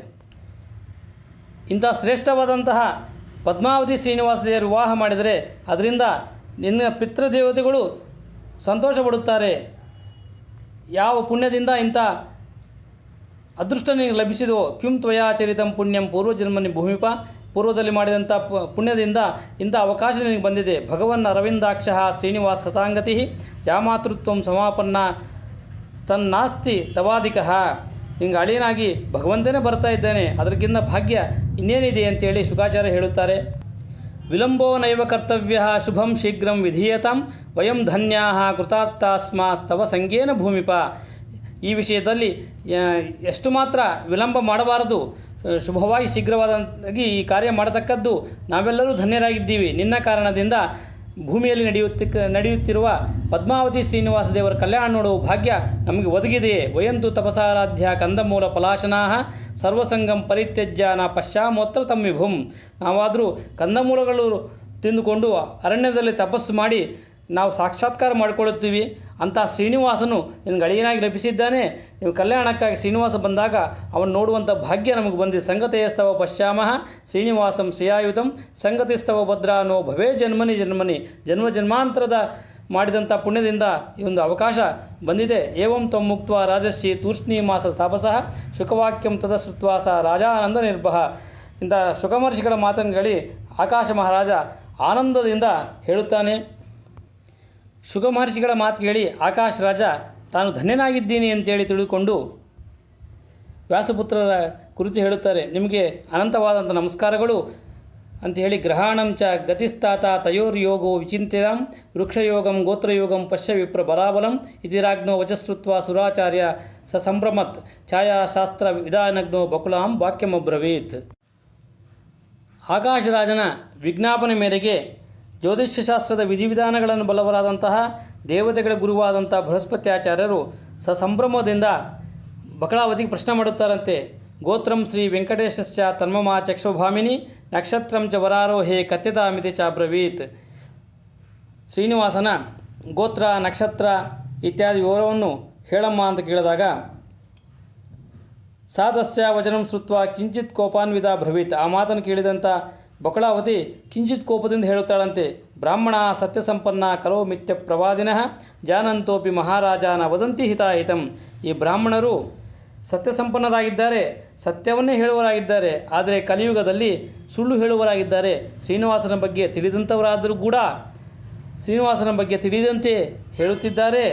ಇಂಥ ಶ್ರೇಷ್ಠವಾದಂತಹ ಪದ್ಮಾವತಿ ಶ್ರೀನಿವಾಸ ದೇವರು ವಿವಾಹ ಮಾಡಿದರೆ ಅದರಿಂದ ನಿನ್ನ ಪಿತೃದೇವತೆಗಳು ಸಂತೋಷ ಪಡುತ್ತಾರೆ. ಯಾವ ಪುಣ್ಯದಿಂದ ಇಂಥ ಅದೃಷ್ಟ ನಿನಗೆ ಲಭಿಸಿದೋ ಕಿಂ ತ್ವಯಾಚರಿತಂ ಪುಣ್ಯಂ ಪೂರ್ವಜನ್ಮನಿ ಭೂಮಿಪ. ಪೂರ್ವದಲ್ಲಿ ಮಾಡಿದಂಥ ಪುಣ್ಯದಿಂದ ಇಂಥ ಅವಕಾಶ ನಿನಗೆ ಬಂದಿದೆ. ಭಗವನ್ ಅರವಿಂದಾಕ್ಷ ಶ್ರೀನಿವಾಸ ಸತಾಂಗತಿ ಜಾಮಾತೃತ್ವಂ ಸಮಾಪನ್ನ ತನ್ನಾಸ್ತಿ ತವಾದಿಕಃ, ನಿಂಗೆ ಅಳಿಯನಾಗಿ ಭಗವಂತನೇ ಬರ್ತಾ ಇದ್ದಾನೆ, ಅದಕ್ಕಿಂತ ಭಾಗ್ಯ ಇನ್ನೇನಿದೆ ಅಂತೇಳಿ ಶುಕಾಚಾರ್ಯ ಹೇಳುತ್ತಾರೆ. ವಿಳಂಬೋ ನೈವ ಕರ್ತವ್ಯ ಶುಭಂ ಶೀಘ್ರಂ ವಿಧೀಯತಾಂ ವಯಂ ಧನ್ಯಾ ಕೃತಾರ್ಥಾಸ್ಮಾಸ್ತವ ಸಂಗೇನ ಭೂಮಿಪ. ಈ ವಿಷಯದಲ್ಲಿ ಎಷ್ಟು ಮಾತ್ರ ವಿಳಂಬ ಮಾಡಬಾರದು, ಶುಭವಾಗಿ ಶೀಘ್ರವಾದಾಗಿ ಈ ಕಾರ್ಯ ಮಾಡತಕ್ಕದ್ದು. ನಾವೆಲ್ಲರೂ ಧನ್ಯರಾಗಿದ್ದೀವಿ, ನಿನ್ನ ಕಾರಣದಿಂದ ಭೂಮಿಯಲ್ಲಿ ನಡೆಯುತ್ತಿರುವ ಪದ್ಮಾವತಿ ಶ್ರೀನಿವಾಸ ದೇವರ ಕಲ್ಯಾಣ ನೋಡುವ ಭಾಗ್ಯ ನಮಗೆ ಒದಗಿದೆಯೇ. ವಯಂತು ತಪಸಾರಾಧ್ಯ ಕಂದಮೂಲ ಪಲಾಶನಾ ಸರ್ವಸಂಗಂ ಪರಿತ್ಯಜ್ಯ ನ ಪಶ್ಚಾಮೋತ್ರ ತಮ್ಮಿಭುಂ. ನಾವಾದರೂ ಕಂದಮೂಲಗಳು ತಿಂದುಕೊಂಡು ಅರಣ್ಯದಲ್ಲಿ ತಪಸ್ಸು ಮಾಡಿ ನಾವು ಸಾಕ್ಷಾತ್ಕಾರ ಮಾಡಿಕೊಳ್ಳುತ್ತೀವಿ. ಅಂಥ ಶ್ರೀನಿವಾಸನು ನಿನಗೆ ಅಳಿಯನಾಗಿ ಲಭಿಸಿದ್ದಾನೆ. ನೀವು ಕಲ್ಯಾಣಕ್ಕಾಗಿ ಶ್ರೀನಿವಾಸ ಬಂದಾಗ ಅವನು ನೋಡುವಂಥ ಭಾಗ್ಯ ನಮಗೆ ಬಂದಿದೆ. ಸಂಗತೇಸ್ತವ ಪಶ್ಯಾಮಃ ಶ್ರೀನಿವಾಸಂ ಶ್ರೇಯಾಯುತಂ ಸಂಗತಿಸ್ತವ ಭದ್ರಾನೋ ಭವೇ ಜನ್ಮನಿ ಜನ್ಮನಿ. ಜನ್ಮ ಜನ್ಮಾಂತರದ ಮಾಡಿದಂಥ ಪುಣ್ಯದಿಂದ ಈ ಒಂದು ಅವಕಾಶ ಬಂದಿದೆ. ಏವಂ ತ್ವಂ ಮುಕ್ತ ರಾಜರ್ಷಿ ತೂಷ್ಣೀ ಮಾಸ ತಾಪಸಃ ಶುಕವಾಕ್ಯಂ ತದಶ್ರುತ್ವಾ ಸ ರಾಜಾನಂದ ನಿರ್ಭಃ. ಇಂಥ ಶುಕಮಹರ್ಷಿಗಳ ಮಾತನ್ನು ಕೇಳಿ ಆಕಾಶ ಮಹಾರಾಜ ಆನಂದದಿಂದ ಹೇಳುತ್ತಾನೆ. ಶುಕ ಮಹರ್ಷಿಗಳ ಮಾತು ಕೇಳಿ ಆಕಾಶ ರಾಜ ತಾನು ಧನ್ಯನಾಗಿದ್ದೀನಿ ಅಂತೇಳಿ ತಿಳಿದುಕೊಂಡು ವ್ಯಾಸಪುತ್ರರ ಕುರಿತು ಹೇಳುತ್ತಾರೆ. ನಿಮಗೆ ಅನಂತವಾದಂಥ ನಮಸ್ಕಾರಗಳು ಅಂತ ಹೇಳಿ ಗ್ರಹಾಣಂಚ ಗತಿಸ್ತಾತ ತಯೋರ್ಯೋಗೋ ವಿಚಿಂತ್ಯಂ ವೃಕ್ಷಯೋಗಂ ಗೋತ್ರಯೋಗಂ ಪಶ್ಯ ವಿಪ್ರ ಬಲಾಬಲಂ ಇತಿರಾಜ್ಞೋ ವಚಸ್ರುತ್ವ ಸುರಾಚಾರ್ಯ ಸ ಸಂಭ್ರಮತ್ ಛಾಯಾಶಾಸ್ತ್ರ ವಿಧಾನಜ್ಞೋ ಬಕುಲಾಂ ವಾಕ್ಯಮಬ್ರವೀತ್. ಆಕಾಶರಾಜನ ವಿಜ್ಞಾಪನೆ ಮೇರೆಗೆ ಜ್ಯೋತಿಷ್ಯಶಾಸ್ತ್ರದ ವಿಧಿವಿಧಾನಗಳನ್ನು ಬಲ್ಲವರಾದಂತಹ ದೇವತೆಗಳ ಗುರುವಾದಂಥ ಬೃಹಸ್ಪತ್ಯಾಚಾರ್ಯರು ಸಂಭ್ರಮದಿಂದ ಬಕಳಾವತಿಗೆ ಪ್ರಶ್ನೆ ಮಾಡುತ್ತಾರಂತೆ. ಗೋತ್ರಂ ಶ್ರೀ ವೆಂಕಟೇಶಸ್ಯ ತನ್ಮಮಾ ಚಕ್ಷುಭಾಮಿನಿ ನಕ್ಷತ್ರಂ ಚ ವರಾರೋಹೇ ಕಥ್ಯತಾಮಿತಿ ಚಾಬ್ರವೀತ್. ಶ್ರೀನಿವಾಸನ ಗೋತ್ರ ನಕ್ಷತ್ರ ಇತ್ಯಾದಿ ವಿವರವನ್ನು ಹೇಳಮ್ಮ ಅಂತ ಕೇಳಿದಾಗ ಸಾದಸ್ಯ ವಚನಂ ಶ್ರುತ್ವ ಕಿಂಚಿತ್ ಕೋಪಾನ್ವಿತ ಬ್ರವೀತ್. ಆ ಮಾತನ್ನು ಕೇಳಿದಂಥ ಬಕಳಾವತಿ ಕಿಂಚಿತ್ ಕೋಪದಿಂದ ಹೇಳುತ್ತಾಳಂತೆ. ಬ್ರಾಹ್ಮಣ ಸತ್ಯಸಂಪನ್ನ ಕಲೋ ಮಿಥ್ಯ ಪ್ರವಾದಿನಃ ಜಾನಂತೋಪಿ ಮಹಾರಾಜನ ವದಂತಿ ಹಿತಾಹಿತಂ. ಈ ಬ್ರಾಹ್ಮಣರು ಸತ್ಯಸಂಪನ್ನರಾಗಿದ್ದಾರೆ, ಸತ್ಯವನ್ನೇ ಹೇಳುವರಾಗಿದ್ದಾರೆ, ಆದರೆ ಕಲಿಯುಗದಲ್ಲಿ ಸುಳ್ಳು ಹೇಳುವರಾಗಿದ್ದಾರೆ. ಶ್ರೀನಿವಾಸನ ಬಗ್ಗೆ ತಿಳಿದಂಥವರಾದರೂ ಕೂಡ ಶ್ರೀನಿವಾಸನ ಬಗ್ಗೆ ತಿಳಿದಂತೆ ಹೇಳುತ್ತಿದ್ದಾರೆ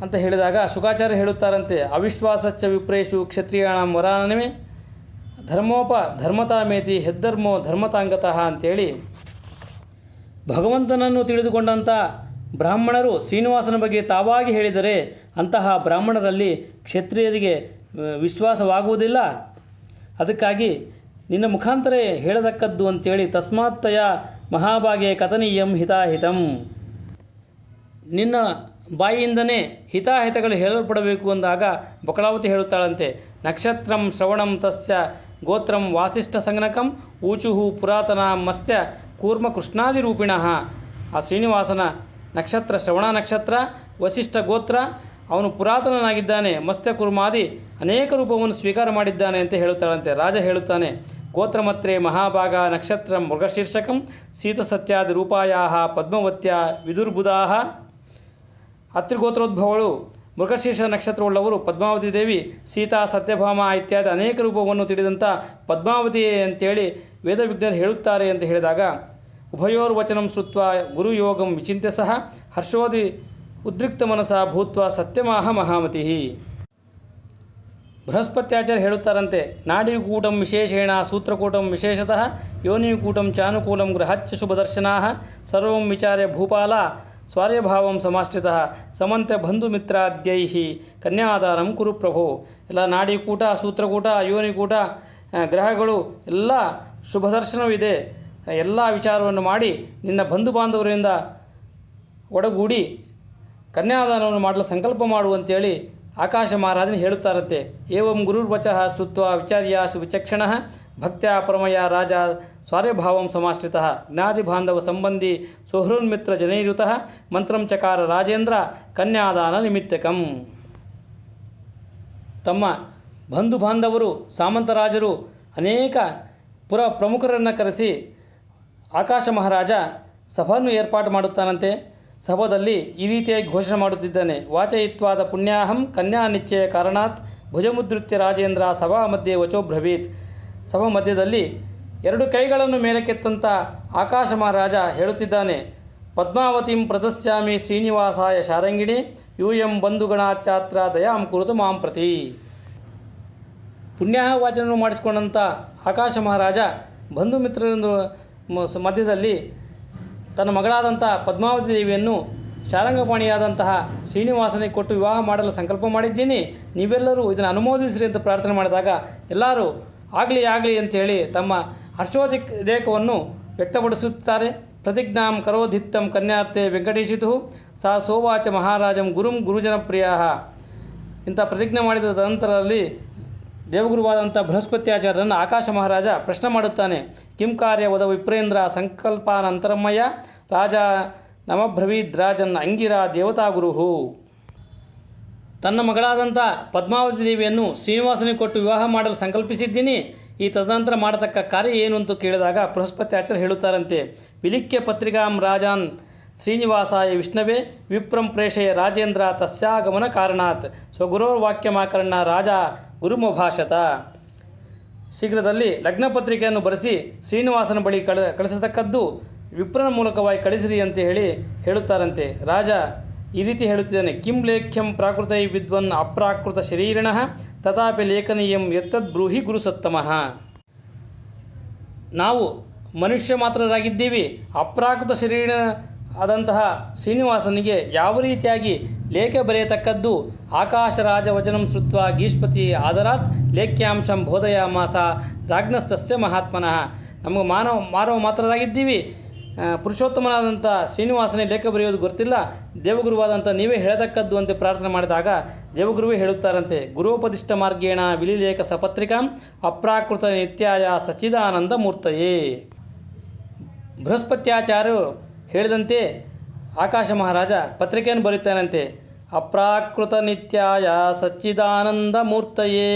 ಅಂತ ಹೇಳಿದಾಗ ಶುಕಾಚಾರ್ಯ ಹೇಳುತ್ತಾರಂತೆ. ಅವಿಶ್ವಾಸಚ್ಚ ವಿಪ್ರೇಷು ಕ್ಷತ್ರಿಯಾಣ ವರಾನಮೆ ಧರ್ಮತಾಮೇತಿ ಹೆದ್ದರ್ಮೋ ಧರ್ಮತಾಂಗತಃ ಅಂಥೇಳಿ ಭಗವಂತನನ್ನು ತಿಳಿದುಕೊಂಡಂಥ ಬ್ರಾಹ್ಮಣರು ಶ್ರೀನಿವಾಸನ ಬಗ್ಗೆ ತಾವಾಗಿ ಹೇಳಿದರೆ ಅಂತಹ ಬ್ರಾಹ್ಮಣರಲ್ಲಿ ಕ್ಷತ್ರಿಯರಿಗೆ ವಿಶ್ವಾಸವಾಗುವುದಿಲ್ಲ. ಅದಕ್ಕಾಗಿ ನಿನ್ನ ಮುಖಾಂತರ ಹೇಳತಕ್ಕದ್ದು ಅಂತೇಳಿ ತಸ್ಮಾತ್ತಯ ಮಹಾಭಾಗ್ಯ ಕಥನೀಯಂ ಹಿತಾಹಿತಂ. ನಿನ್ನ ಬಾಯಿಯಿಂದನೇ ಹಿತಾಹಿತಗಳು ಹೇಳಲ್ಪಡಬೇಕು ಅಂದಾಗ ಬಕಳಾವತಿ ಹೇಳುತ್ತಾಳಂತೆ. ನಕ್ಷತ್ರಂ ಶ್ರವಣಂ ತಸ್ಯ ಗೋತ್ರಂ ವಾಸಿಷ್ಠ ಸಂಜ್ಞಕಂ ಊಚುಹು ಪುರಾತನ ಮಸ್ತ್ಯ ಕೂರ್ಮ ಕೃಷ್ಣಾದಿರೂಪಿಣಃ. ಆ ಶ್ರೀನಿವಾಸನ ನಕ್ಷತ್ರ ಶ್ರವಣ ನಕ್ಷತ್ರ, ವಸಿಷ್ಠ ಗೋತ್ರ, ಅವನು ಪುರಾತನನಾಗಿದ್ದಾನೆ, ಮಸ್ತ್ಯ ಕೂರ್ಮಾದಿ ಅನೇಕ ರೂಪವನ್ನು ಸ್ವೀಕಾರ ಮಾಡಿದ್ದಾನೆ ಅಂತ ಹೇಳುತ್ತಾಳಂತೆ. ರಾಜ ಹೇಳುತ್ತಾನೆ. ಗೋತ್ರಮತ್ರೇ ಮಹಾಭಾಗ ನಕ್ಷತ್ರ ಮೃಗಶೀರ್ಷಕಂ ಸೀತಸತ್ಯಾದಿ ರೂಪಾಯಾ ಪದ್ಮವತ್ಯ ವಿದುರ್ಬುಧಾಃ. ಅತ್ರಿಗೋತ್ರೋದ್ಭವಳು ಮೃಗಶೀರ್ಷ ನಕ್ಷತ್ರವುಳ್ಳವರು ಪದ್ಮಾವತಿ ದೇವಿ, ಸೀತಾ, ಸತ್ಯಭಾಮ ಇತ್ಯಾದಿ ಅನೇಕ ರೂಪವನ್ನು ತಿಳಿದಂಥ ಪದ್ಮಾವತಿ ಅಂತೇಳಿ ವೇದವಿಜ್ಞರು ಹೇಳುತ್ತಾರೆ ಅಂತ ಹೇಳಿದಾಗ ಉಭಯೋರ್ವಚನಂ ಶ್ರುತ್ವ ಗುರುಯೋಗಂ ವಿಚಿಂತ್ಯ ಸಹ ಹರ್ಷೋದಿ ಉದ್ರಿಕ್ತ ಮನಸ ಭೂತ್ವ ಸತ್ಯಮಾಹ ಮಹಾಮತಿ. ಬೃಹಸ್ಪತ್ಯಾಚಾರ್ಯ ಹೇಳುತ್ತಾರಂತೆ. ನಾಡಿಕೂಟಂ ವಿಶೇಷೇಣ ಸೂತ್ರಕೂಟಂ ವಿಶೇಷತಃ ಯೋನಿಕೂಟಂ ಚಾನುಕೂಲಂ ಗೃಹಚ್ಚ ಶುಭದರ್ಶನಾ ಸರ್ವಂ ವಿಚಾರ್ಯ ಭೂಪಾಲ ಸ್ವಾರ್ಯಭಾವಂ ಸಮಾಶ್ರಿತಃ ಸಮಂತ್ರ ಬಂಧುಮಿತ್ರಾದ್ಯೈ ಕನ್ಯಾದಾನಂ ಕುರು ಪ್ರಭೋ. ಎಲ್ಲ ನಾಡಿಕೂಟ, ಸೂತ್ರಕೂಟ, ಯೋನಿಕೂಟ, ಗ್ರಹಗಳು ಎಲ್ಲ ಶುಭದರ್ಶನವಿದೆ. ಎಲ್ಲ ವಿಚಾರವನ್ನು ಮಾಡಿ ನಿನ್ನ ಬಂಧು ಬಾಂಧವರಿಂದ ಒಡಗೂಡಿ ಕನ್ಯಾದಾನವನ್ನು ಮಾಡಲು ಸಂಕಲ್ಪ ಮಾಡುವಂತೇಳಿ ಆಕಾಶ ಮಹಾರಾಜನ ಹೇಳುತ್ತಾರಂತೆ. ಏವಂ ಗುರುರ್ವಚಃ ಶ್ರುತ್ವ ವಿಚಾರ್ಯಾಸು ವಿಚಕ್ಷಣಃ ಭಕ್ತ್ಯಾ ಪರಮಯ ರಾಜ ಸ್ವಾರ್ಯಭಾವಂ ಸಮಾಶ್ರಿತಃ ಜ್ಞಾತಿ ಬಾಂಧವ ಸಂಬಂಧಿ ಸುಹೃನ್ಮಿತ್ರ ಜನೈರುತಃ ಮಂತ್ರಂ ಚಕಾರ ರಾಜೇಂದ್ರ ಕನ್ಯಾದಾನ ನಿಮಿತ್ತಕಂ. ತಮ್ಮ ಬಂಧು ಬಾಂಧವರು ಸಾಮಂತರಾಜರು ಅನೇಕ ಪ್ರಮುಖರನ್ನು ಕರೆಸಿ ಆಕಾಶ ಮಹಾರಾಜ ಸಭೆಯನ್ನು ಏರ್ಪಾಟು ಮಾಡುತ್ತಾನಂತೆ. ಸಭಾದಲ್ಲಿ ಈ ರೀತಿಯಾಗಿ ಘೋಷಣೆ ಮಾಡುತ್ತಿದ್ದಾನೆ. ವಾಚಯಿತ್ವಾದ ಪುಣ್ಯಾಹಂ ಕನ್ಯಾ ನಿಶ್ಚಯ ಕಾರಣಾತ್ ಭುಜಮುದ್ರಿತ್ಯ ರಾಜೇಂದ್ರ ಸಭಾ ಮಧ್ಯೆ ವಚೋ ಬ್ರವೀತ್. ಸಭಾ ಮಧ್ಯದಲ್ಲಿ ಎರಡು ಕೈಗಳನ್ನು ಮೇಲಕ್ಕೆತ್ತಂಥ ಆಕಾಶ ಮಹಾರಾಜ ಹೇಳುತ್ತಿದ್ದಾನೆ. ಪದ್ಮಾವತಿಂ ಪ್ರದಸ್ಯಾಮಿ ಶ್ರೀನಿವಾಸಾಯ ಶಾರಂಗಿಣಿ ಯೂಯಂ ಬಂಧುಗಣಾಚಾತ್ರ ದಯಾಂ ಕುರುತು ಮಾಂ ಪ್ರತಿ. ಪುಣ್ಯಾಹ ವಾಚನವನ್ನು ಮಾಡಿಸಿಕೊಂಡಂಥ ಆಕಾಶ ಮಹಾರಾಜ ಬಂಧು ಮಿತ್ರರಿಂದ ಮಧ್ಯದಲ್ಲಿ ತನ್ನ ಮಗಳಾದಂಥ ಪದ್ಮಾವತಿ ದೇವಿಯನ್ನು ಶಾರಂಗಪಾಣಿಯಾದಂತಹ ಶ್ರೀನಿವಾಸನಿಗೆ ಕೊಟ್ಟು ವಿವಾಹ ಮಾಡಲು ಸಂಕಲ್ಪ ಮಾಡಿದ್ದೀನಿ, ನೀವೆಲ್ಲರೂ ಇದನ್ನು ಅನುಮೋದಿಸಿರಿ ಅಂತ ಪ್ರಾರ್ಥನೆ ಮಾಡಿದಾಗ ಎಲ್ಲರೂ ಆಗಲಿ ಆಗಲಿ ಅಂತೇಳಿ ತಮ್ಮ ಹರ್ಷೋದ್ರೇಕವನ್ನು ವ್ಯಕ್ತಪಡಿಸುತ್ತಾರೆ. ಪ್ರತಿಜ್ಞಾಂ ಕರೋಧಿತ್ತಂ ಕನ್ಯಾರ್ಥೆ ವೆಂಕಟೇಶಿತು ಸಾ ಸೋವಾಚ ಮಹಾರಾಜಂ ಗುರುಂ ಗುರುಜನಪ್ರಿಯ. ಇಂಥ ಪ್ರತಿಜ್ಞೆ ಮಾಡಿದ ನಂತರದಲ್ಲಿ ದೇವಗುರುವಾದಂಥ ಬೃಹಸ್ಪತ್ಯಾಚಾರ್ಯರನ್ನು ಆಕಾಶ ಮಹಾರಾಜ ಪ್ರಶ್ನೆ ಮಾಡುತ್ತಾನೆ. ಕಿಂ ಕಾರ್ಯ ವದ ವಿಪ್ರೇಂದ್ರ ಸಂಕಲ್ಪಾನಂತರಮಯ್ಯ ರಾಜ ನಮಬ್ರವೀದ್ರಾಜನ್ ಅಂಗಿರ ದೇವತಾ ಗುರುಹು. ತನ್ನ ಮಗಳಾದಂಥ ಪದ್ಮಾವತಿ ದೇವಿಯನ್ನು ಶ್ರೀನಿವಾಸನಿಗೆ ಕೊಟ್ಟು ವಿವಾಹ ಮಾಡಲು ಸಂಕಲ್ಪಿಸಿದ್ದೀನಿ, ಈ ತದನಂತರ ಮಾಡತಕ್ಕ ಕಾರ್ಯ ಏನು ಅಂತ ಕೇಳಿದಾಗ ಬೃಹಸ್ಪತ್ಯಾಚಾರ್ಯ ಹೇಳುತ್ತಾರಂತೆ. ವಿಲಿಖ್ಯ ಪತ್ರಿಕಾಂ ರಾಜಾನ್ ಶ್ರೀನಿವಾಸಾಯ ವಿಷ್ಣವೇ ವಿಪ್ರಂ ಪ್ರೇಷಯ ರಾಜೇಂದ್ರ ತಸ್ಯಾಗಮನ ಕಾರಣಾತ್ ಸ್ವಗುರೋರ್ವಾಕ್ಯಮಾಕರಣ ರಾಜ ಗುರುಮಭಾಷತ. ಶೀಘ್ರದಲ್ಲಿ ಲಗ್ನ ಪತ್ರಿಕೆಯನ್ನು ಬರೆಸಿ ಶ್ರೀನಿವಾಸನ ಬಳಿ ಕಳಿಸತಕ್ಕದ್ದು ವಿಪ್ರನ ಮೂಲಕವಾಗಿ ಕಳಿಸಿರಿ ಅಂತ ಹೇಳುತ್ತಾರಂತೆ. ರಾಜ ಈ ರೀತಿ ಹೇಳುತ್ತಿದ್ದಾನೆ. ಕಿಂ ಲೇಖ್ಯಂ ಪ್ರಾಕೃತೈ ವಿದ್ವನ್ ಅಪ್ರಾಕೃತ ಶರೀರಿಣಃ ತಥಾಪಿ ಲೇಖನೀಯಂ ಎತ್ತದ್ ಬ್ರೂಹಿ ಗುರುಸತ್ತಮಃ. ನಾವು ಮನುಷ್ಯ ಮಾತ್ರರಾಗಿದ್ದೀವಿ, ಅಪ್ರಾಕೃತ ಶರೀರ ಆದಂತಹ ಶ್ರೀನಿವಾಸನಿಗೆ ಯಾವ ರೀತಿಯಾಗಿ ಲೇಖ ಬರೆಯತಕ್ಕದ್ದು ಆಕಾಶರಾಜ ವಚನಂ ಶ್ರುತ್ವ ಗೀಷ್ಪತಿ ಆದರಾತ್ ಲೇಖ್ಯಾಂಶಂ ಬೋಧಯಾಮಾಸ ರಾಜ್ಞಸ್ತಸ್ಯ ಮಹಾತ್ಮನಃ. ನಮಗೆ ಮಾನವ ಮಾತ್ರರಾಗಿದ್ದೀವಿ, ಪುರುಷೋತ್ತಮನಾದಂಥ ಶ್ರೀನಿವಾಸನೇ ಲೇಖ ಬರೆಯೋದು ಗೊತ್ತಿಲ್ಲ, ದೇವಗುರುವಾದಂಥ ನೀವೇ ಹೇಳತಕ್ಕದ್ದು ಅಂತ ಪ್ರಾರ್ಥನೆ ಮಾಡಿದಾಗ ದೇವಗುರುವೇ ಹೇಳುತ್ತಾರಂತೆ. ಗುರೋಪದಿಷ್ಟ ಮಾರ್ಗೇಣ ವಿಲಿಲೇಖ ಸಪತ್ರಿಕಾಂ ಅಪ್ರಾಕೃತ ನಿತ್ಯಾಯ ಸಚ್ಚಿದಾನಂದ ಮೂರ್ತಯೇ. ಬೃಹಸ್ಪತ್ಯಾಚಾರ್ಯರು ಹೇಳಿದಂತೆ ಆಕಾಶ ಮಹಾರಾಜ ಪತ್ರಿಕೆಯನ್ನು ಬರೀತಾನಂತೆ. ಅಪ್ರಾಕೃತ ನಿತ್ಯಾಯ ಸಚ್ಚಿದಾನಂದ ಮೂರ್ತಯೇ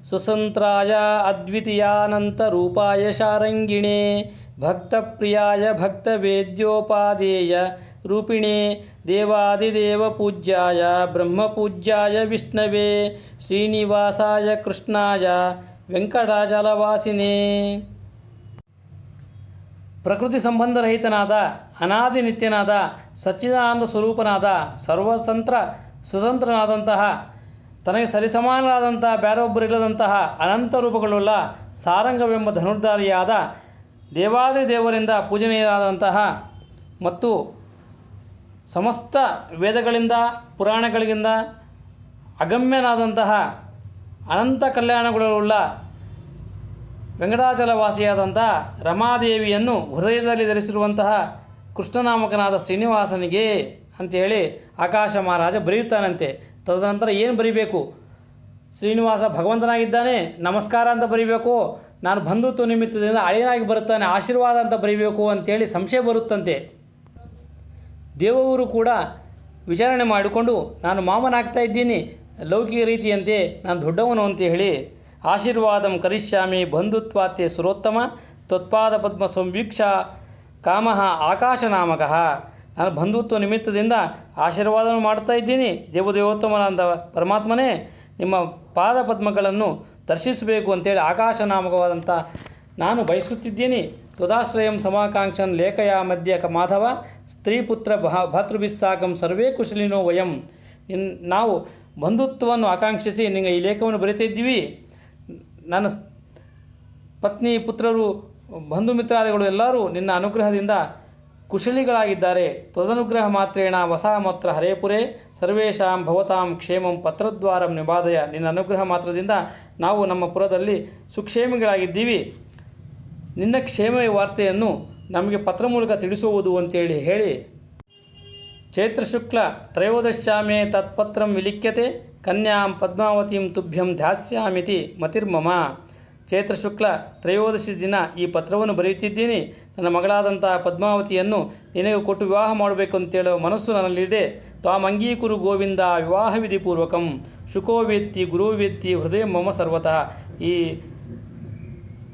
ಸ್ವತಂತ್ರಾಯ ಅದ್ವಿತೀಯಾನಂತ ರೂಪಾಯ ಶಾರಂಗಿಣೆ ಭಕ್ತಪ್ರಿಯಾಯ ಭಕ್ತವೇದ್ಯೋಪಾದೇಯ ರೂಪಿಣೆ ದೇವಾದಿದೇವ ಪೂಜ್ಯಾಯ ಬ್ರಹ್ಮಪೂಜ್ಯಾಯ ವಿಷ್ಣವೇ ಶ್ರೀನಿವಾಸಾಯ ಕೃಷ್ಣಾಯ ವೆಂಕಟಾಚಲವಾಸಿನೇ. ಪ್ರಕೃತಿ ಸಂಬಂಧರಹಿತನಾದ ಅನಾದಿ ನಿತ್ಯನಾದ ಸಚ್ಚಿದಾನಂದ ಸ್ವರೂಪನಾದ ಸ್ವತಂತ್ರನಾದಂತಹ ತನಗೆ ಸರಿಸಮಾನರಾದಂಥ ಬೇರೊಬ್ಬರಿಲ್ಲದಂತಹ ಅನಂತ ರೂಪಗಳುಳ್ಳ ಸಾರಂಗವೆಂಬ ಧನುರ್ಧಾರಿಯಾದ ದೇವಾದಿದೇವರಿಂದ ಪೂಜನೀಯರಾದಂತಹ ಮತ್ತು ಸಮಸ್ತ ವೇದಗಳಿಂದ ಪುರಾಣಗಳಿಂದ ಅಗಮ್ಯನಾದಂತಹ ಅನಂತ ಕಲ್ಯಾಣಗಳುಳ್ಳ ವೆಂಕಟಾಚಲವಾಸಿಯಾದಂಥ ರಮಾದೇವಿಯನ್ನು ಹೃದಯದಲ್ಲಿ ಧರಿಸಿರುವಂತಹ ಕೃಷ್ಣನಾಮಕನಾದ ಶ್ರೀನಿವಾಸನಿಗೆ ಅಂಥೇಳಿ ಆಕಾಶ ಮಹಾರಾಜ ಬರೆಯುತ್ತಾನಂತೆ. ತದನಂತರ ಏನು ಬರೀಬೇಕು? ಶ್ರೀನಿವಾಸ ಭಗವಂತನಾಗಿದ್ದಾನೆ, ನಮಸ್ಕಾರ ಅಂತ ಬರೀಬೇಕು, ನಾನು ಬಂಧುತ್ವ ನಿಮಿತ್ತದಿಂದ ಅಳಿಯನಾಗಿ ಬರುತ್ತಾನೆ, ಆಶೀರ್ವಾದ ಅಂತ ಬರೀಬೇಕು ಅಂಥೇಳಿ ಸಂಶಯ ಬರುತ್ತಂತೆ. ದೇವವರು ಕೂಡ ವಿಚಾರಣೆ ಮಾಡಿಕೊಂಡು ನಾನು ಮಾಮನಾಗ್ತಾ ಇದ್ದೀನಿ, ಲೌಕಿಕ ರೀತಿಯಂತೆ ನಾನು ದೊಡ್ಡವನು ಅಂತ ಹೇಳಿ ಆಶೀರ್ವಾದಂ ಕರಿಷ್ಯಾಮಿ ಬಂಧುತ್ವಾತ್ಯೆ ಸುರೋತ್ತಮ ತ್ವತ್ಪಾದ ಪದ್ಮ ಸಂವೀಕ್ಷ ಕಾಮಃ ಆಕಾಶನಾಮಕಃ. ನಾನು ಬಂಧುತ್ವ ನಿಮಿತ್ತದಿಂದ ಆಶೀರ್ವಾದವನ್ನು ಮಾಡ್ತಾ ಇದ್ದೀನಿ, ದೇವದೇವೋತ್ತಮನಾದ ಪರಮಾತ್ಮನೇ ನಿಮ್ಮ ಪಾದ ಪದ್ಮಗಳನ್ನು ದರ್ಶಿಸಬೇಕು ಅಂತೇಳಿ ಆಕಾಶನಾಮಕವಾದಂಥ ನಾನು ಬಯಸುತ್ತಿದ್ದೀನಿ. ತ್ವದಾಶ್ರಯಂ ಸಮಾಕಾಂಕ್ಷನ್ ಲೇಖಯ ಮಧ್ಯ ಮಾಧವ ಸ್ತ್ರೀಪುತ್ರ ಭಾತೃಭಿಸ್ಸಾಕಂ ಸರ್ವೇ ಕುಶಲಿನೋ ವಯಂ. ನಾವು ಬಂಧುತ್ವವನ್ನು ಆಕಾಂಕ್ಷಿಸಿ ನಿಮಗೆ ಈ ಲೇಖವನ್ನು ಬರೀತಿದ್ದೀವಿ. ನನ್ನ ಪತ್ನಿ ಪುತ್ರರು ಬಂಧು ಮಿತ್ರಾದಿಗಳು ಎಲ್ಲರೂ ನಿನ್ನ ಅನುಗ್ರಹದಿಂದ ಕುಶಲಿಗಳಾಗಿದ್ದಾರೆ. ತದನುಗ್ರಹ ಮಾತ್ರೇಣ ವಸಾಮತ್ರ ಹರೇಪುರೇ ಸರ್ವೇಷಾಂ ಭವತಾಂ ಕ್ಷೇಮಂ ಪತ್ರದ್ವಾರಂ ನಿಬಾದಯ. ನಿನ್ನ ಅನುಗ್ರಹ ಮಾತ್ರದಿಂದ ನಾವು ನಮ್ಮ ಪುರದಲ್ಲಿ ಸುಕ್ಷೇಮಿಗಳಾಗಿದ್ದೀವಿ, ನಿನ್ನ ಕ್ಷೇಮ ವಾರ್ತೆಯನ್ನು ನಮಗೆ ಪತ್ರ ಮೂಲಕ ತಿಳಿಸುವುದು ಅಂತೇಳಿ ಹೇಳಿ ಚೈತ್ರಶುಕ್ಲ ತ್ರಯೋದಶ್ಯಾಮೇ ತತ್ಪತ್ರಂ ವಿಲಿಖ್ಯತೆ ಕನ್ಯಾಂ ಪದ್ಮಾವತಿಂ ತುಭ್ಯಂ ಧ್ಯಾಸ್ಯಾಮಿತಿ ಮತಿರ್ಮಮ. ಚೈತ್ರಶುಕ್ಲ ತ್ರಯೋದಶಿ ದಿನ ಈ ಪತ್ರವನ್ನು ಬರೆಯುತ್ತಿದ್ದೀನಿ. ನನ್ನ ಮಗಳಾದಂಥ ಪದ್ಮಾವತಿಯನ್ನು ನಿನಗೆ ಕೊಟ್ಟು ವಿವಾಹ ಮಾಡಬೇಕು ಅಂತೇಳೋ ಮನಸ್ಸು ನನ್ನಲ್ಲಿದೆ. ತ್ವಾಮಂಗೀಕುರು ಗೋವಿಂದ ವಿವಾಹ ವಿಧಿಪೂರ್ವಕಂ ಶುಕೋವೇತ್ತಿ ಗುರುವೇತ್ತಿ ಹೃದಯ ಮಮ ಸರ್ವತಃ. ಈ